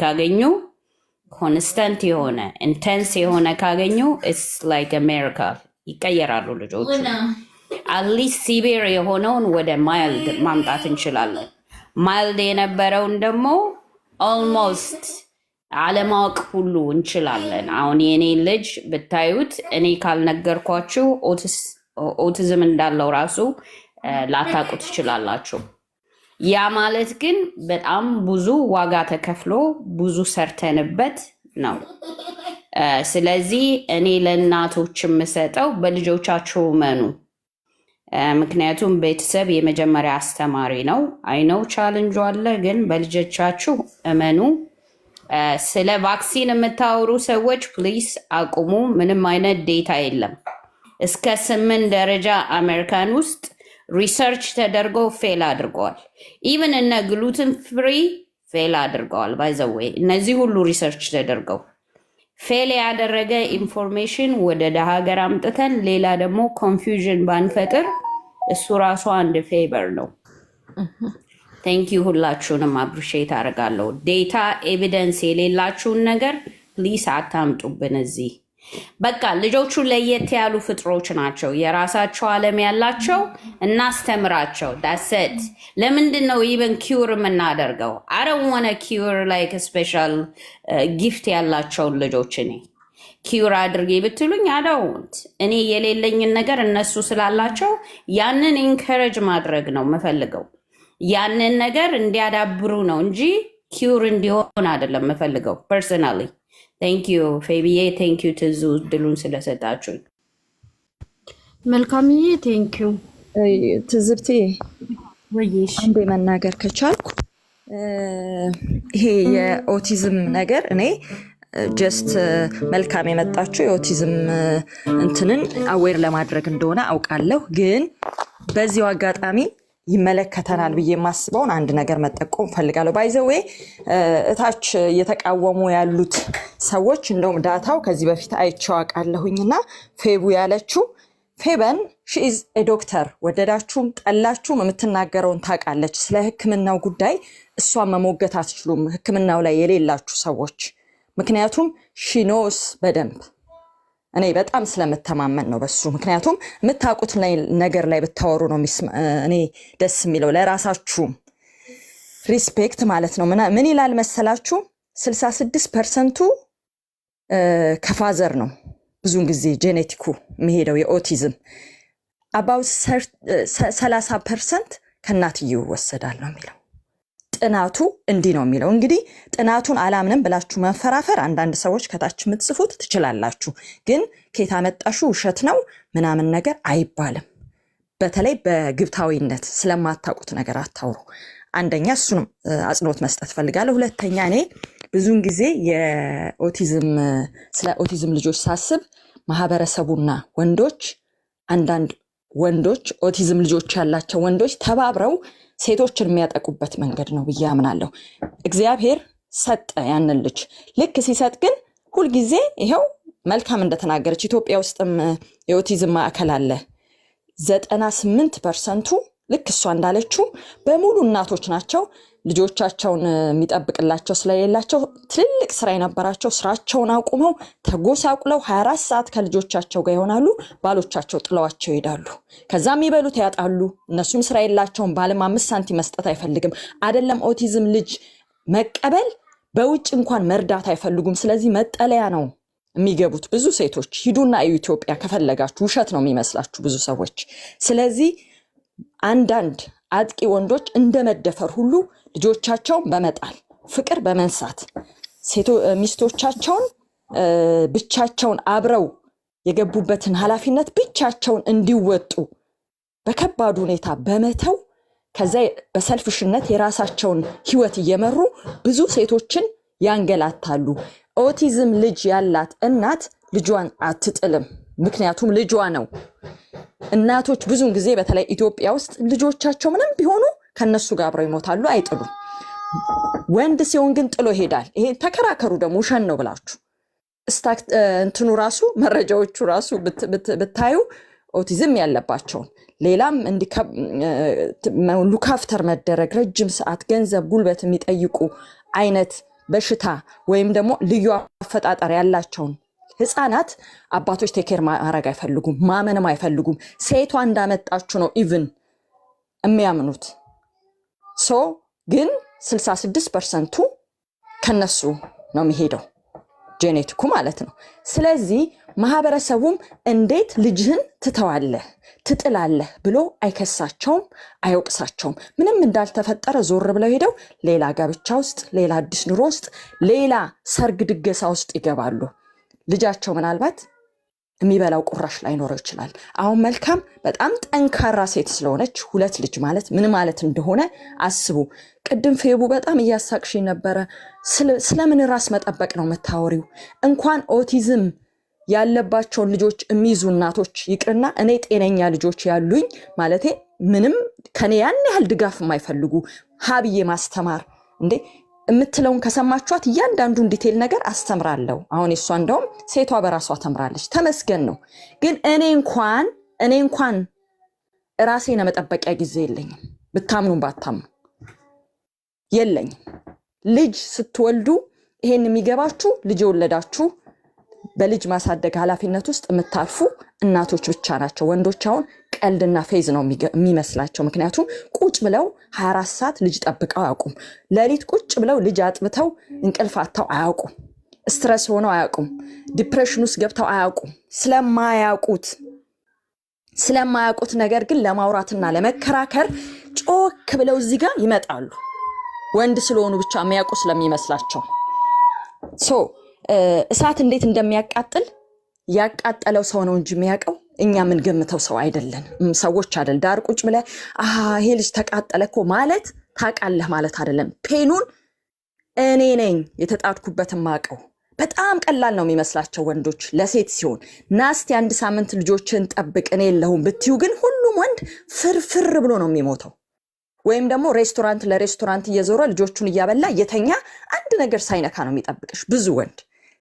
ካገኙ ኮንስተንት የሆነ ኢንቴንስ የሆነ ካገኙ ኢትስ ላይክ ሚራክል ይቀየራሉ ልጆቹ። አትሊስት ሲቪር የሆነውን ወደ ማይልድ ማምጣት እንችላለን። ማይልድ የነበረውን ደግሞ ኦልሞስት አለማወቅ ሁሉ እንችላለን። አሁን የኔ ልጅ ብታዩት እኔ ካልነገርኳችሁ ኦቲዝም እንዳለው ራሱ ላታውቁ ትችላላችሁ። ያ ማለት ግን በጣም ብዙ ዋጋ ተከፍሎ ብዙ ሰርተንበት ነው። ስለዚህ እኔ ለእናቶች የምሰጠው በልጆቻችሁ እመኑ። ምክንያቱም ቤተሰብ የመጀመሪያ አስተማሪ ነው። አይነው ቻለንጁ አለ፣ ግን በልጆቻችሁ እመኑ። ስለ ቫክሲን የምታወሩ ሰዎች ፕሊስ አቁሙ። ምንም አይነት ዴታ የለም። እስከ 8 ደረጃ አሜሪካን ውስጥ ሪሰርች ተደርጎ ፌል አድርገዋል። ኢቨን እነ ግሉትን ፍሪ ፌል አድርገዋል። ባይዘወይ እነዚህ ሁሉ ሪሰርች ተደርገው ፌል ያደረገ ኢንፎርሜሽን ወደ ሀገር አምጥተን ሌላ ደግሞ ኮንፊውዥን ባንፈጥር እሱ ራሱ አንድ ፌቨር ነው። ቴንኪዩ። ሁላችሁንም አፕሪሼት አደርጋለሁ። ዴታ ኤቪደንስ የሌላችሁን ነገር ፕሊስ አታምጡብን እዚህ። በቃ ልጆቹ ለየት ያሉ ፍጥሮች ናቸው፣ የራሳቸው ዓለም ያላቸው። እናስተምራቸው። ዳሰት ለምንድን ነው ኢቨን ኪውር የምናደርገው? አረወነ ኪውር ላይክ ስፔሻል ጊፍት ያላቸውን ልጆች እኔ ኪውር አድርጌ ብትሉኝ አዳውንት። እኔ የሌለኝን ነገር እነሱ ስላላቸው ያንን ኢንከረጅ ማድረግ ነው የምፈልገው። ያንን ነገር እንዲያዳብሩ ነው እንጂ ኪውር እንዲሆን አይደለም የምፈልገው ፐርሰናሊ። ቴንክ ዩ ፌቢዬ፣ ቴንክ ዩ ትዙ ድሉን ስለሰጣችሁኝ። መልካምዬ ቴንክ ዩ። ትዝብቴ አንዴ መናገር ከቻልኩ ይሄ የኦቲዝም ነገር እኔ ጀስት መልካም የመጣችሁ የኦቲዝም እንትንን አዌር ለማድረግ እንደሆነ አውቃለሁ። ግን በዚሁ አጋጣሚ ይመለከተናል ብዬ የማስበውን አንድ ነገር መጠቆም ፈልጋለሁ። ባይዘዌ እታች እየተቃወሙ ያሉት ሰዎች እንደውም ዳታው ከዚህ በፊት አይቼው አውቃለሁኝና ፌቡ ያለችው ፌበን ሺዝ ዶክተር ወደዳችሁም ጠላችሁም የምትናገረውን ታውቃለች። ስለ ሕክምናው ጉዳይ እሷን መሞገት አትችሉም፣ ሕክምናው ላይ የሌላችሁ ሰዎች። ምክንያቱም ሺኖስ በደንብ እኔ በጣም ስለምተማመን ነው በሱ። ምክንያቱም የምታውቁት ነገር ላይ ብታወሩ ነው እኔ ደስ የሚለው፣ ለራሳችሁ ሪስፔክት ማለት ነው። ምን ይላል መሰላችሁ? 66% ከፋዘር ነው ብዙውን ጊዜ ጄኔቲኩ የሚሄደው የኦቲዝም፣ አባውት 30% ከእናትየው ይወሰዳል ነው የሚለው ጥናቱ። እንዲህ ነው የሚለው። እንግዲህ ጥናቱን አላምንም ብላችሁ መንፈራፈር አንዳንድ ሰዎች ከታች የምትጽፉት ትችላላችሁ። ግን ከየት አመጣሹ ውሸት ነው ምናምን ነገር አይባልም። በተለይ በግብታዊነት ስለማታውቁት ነገር አታውሩ። አንደኛ እሱንም አጽንኦት መስጠት ፈልጋለሁ። ሁለተኛ እኔ ብዙውን ጊዜ ስለ ኦቲዝም ልጆች ሳስብ ማህበረሰቡና ወንዶች፣ አንዳንድ ወንዶች ኦቲዝም ልጆች ያላቸው ወንዶች ተባብረው ሴቶችን የሚያጠቁበት መንገድ ነው ብዬ አምናለሁ። እግዚአብሔር ሰጠ ያንን ልጅ። ልክ ሲሰጥ ግን ሁልጊዜ ይሄው መልካም እንደተናገረች ኢትዮጵያ ውስጥም የኦቲዝም ማዕከል አለ። 98%ቱ ልክ እሷ እንዳለችው በሙሉ እናቶች ናቸው። ልጆቻቸውን የሚጠብቅላቸው ስለሌላቸው ትልልቅ ስራ የነበራቸው ስራቸውን አቁመው ተጎሳቁለው 24 ሰዓት ከልጆቻቸው ጋር ይሆናሉ። ባሎቻቸው ጥለዋቸው ይሄዳሉ። ከዛም ይበሉት ያጣሉ። እነሱም ስራ የላቸውም። ባለም 5 ሳንቲም መስጠት አይፈልግም። አይደለም ኦቲዝም ልጅ መቀበል፣ በውጭ እንኳን መርዳት አይፈልጉም። ስለዚህ መጠለያ ነው የሚገቡት ብዙ ሴቶች። ሂዱና እዩ ኢትዮጵያ ከፈለጋችሁ። ውሸት ነው የሚመስላችሁ ብዙ ሰዎች። ስለዚህ አንዳንድ አጥቂ ወንዶች እንደመደፈር ሁሉ ልጆቻቸውን በመጣል ፍቅር በመንሳት ሚስቶቻቸውን ብቻቸውን አብረው የገቡበትን ኃላፊነት ብቻቸውን እንዲወጡ በከባድ ሁኔታ በመተው ከዛ በሰልፍሽነት የራሳቸውን ህይወት እየመሩ ብዙ ሴቶችን ያንገላታሉ። ኦቲዝም ልጅ ያላት እናት ልጇን አትጥልም፣ ምክንያቱም ልጇ ነው። እናቶች ብዙውን ጊዜ በተለይ ኢትዮጵያ ውስጥ ልጆቻቸው ምንም ቢሆኑ ከነሱ ጋር አብረው ይሞታሉ፣ አይጥሉም። ወንድ ሲሆን ግን ጥሎ ይሄዳል። ይሄ ተከራከሩ ደግሞ ውሸት ነው ብላችሁ እንትኑ ራሱ መረጃዎቹ ራሱ ብታዩ ኦቲዝም ያለባቸውን ሌላም ሉካፍተር መደረግ ረጅም ሰዓት ገንዘብ ጉልበት የሚጠይቁ አይነት በሽታ ወይም ደግሞ ልዩ አፈጣጠር ያላቸውን ህፃናት አባቶች ቴኬር ማድረግ አይፈልጉም፣ ማመንም አይፈልጉም። ሴቷ እንዳመጣችሁ ነው ኢቭን የሚያምኑት። ግን 66%ቱ ከነሱ ነው የሚሄደው ጄኔቲኩ ማለት ነው። ስለዚህ ማህበረሰቡም እንዴት ልጅህን ትተዋለህ ትጥላለህ ብሎ አይከሳቸውም፣ አይወቅሳቸውም። ምንም እንዳልተፈጠረ ዞር ብለው ሄደው ሌላ ጋብቻ ውስጥ፣ ሌላ አዲስ ኑሮ ውስጥ፣ ሌላ ሰርግ ድገሳ ውስጥ ይገባሉ። ልጃቸው ምናልባት የሚበላው ቁራሽ ላይኖረው ይችላል። አሁን መልካም በጣም ጠንካራ ሴት ስለሆነች 2 ልጅ ማለት ምን ማለት እንደሆነ አስቡ። ቅድም ፌቡ በጣም እያሳቅሽ ነበረ። ስለምን ራስ መጠበቅ ነው የምታወሪው? እንኳን ኦቲዝም ያለባቸውን ልጆች የሚይዙ እናቶች ይቅርና እኔ ጤነኛ ልጆች ያሉኝ ማለቴ ምንም ከኔ ያን ያህል ድጋፍ የማይፈልጉ ሀብዬ ማስተማር እንዴ የምትለውን ከሰማችኋት እያንዳንዱን ዲቴል ነገር አስተምራለሁ። አሁን እሷ እንደውም ሴቷ በራሷ ተምራለች፣ ተመስገን ነው። ግን እኔ እንኳን ራሴን መጠበቂያ ጊዜ የለኝም። ብታምኑም ባታምኑ የለኝም። ልጅ ስትወልዱ ይሄን የሚገባችሁ ልጅ የወለዳችሁ በልጅ ማሳደግ ኃላፊነት ውስጥ የምታልፉ እናቶች ብቻ ናቸው። ወንዶች አሁን ቀልድና ፌዝ ነው የሚመስላቸው። ምክንያቱም ቁጭ ብለው 24 ሰዓት ልጅ ጠብቀው አያውቁም። ሌሊት ቁጭ ብለው ልጅ አጥብተው እንቅልፍ አጥተው አያውቁም። ስትረስ ሆነው አያውቁም። ዲፕሬሽን ውስጥ ገብተው አያውቁም። ስለማያውቁት ነገር ግን ለማውራትና ለመከራከር ጮክ ብለው እዚህ ጋር ይመጣሉ። ወንድ ስለሆኑ ብቻ የሚያውቁ ስለሚመስላቸው እሳት እንዴት እንደሚያቃጥል ያቃጠለው ሰው ነው እንጂ የሚያውቀው እኛ ምን ገምተው ሰው አይደለን። ሰዎች አይደል ዳር ቁጭ ብለ ይሄ ልጅ ተቃጠለ እኮ ማለት ታውቃለህ ማለት አይደለም። ፔኑን እኔ ነኝ የተጣድኩበትን ማቀው። በጣም ቀላል ነው የሚመስላቸው ወንዶች ለሴት ሲሆን። ናስቲ 1 ሳምንት ልጆችን ጠብቅ እኔ የለሁም ብትዩ ግን ሁሉም ወንድ ፍርፍር ብሎ ነው የሚሞተው። ወይም ደግሞ ሬስቶራንት ለሬስቶራንት እየዞረ ልጆቹን እያበላ እየተኛ አንድ ነገር ሳይነካ ነው የሚጠብቅሽ ብዙ ወንድ።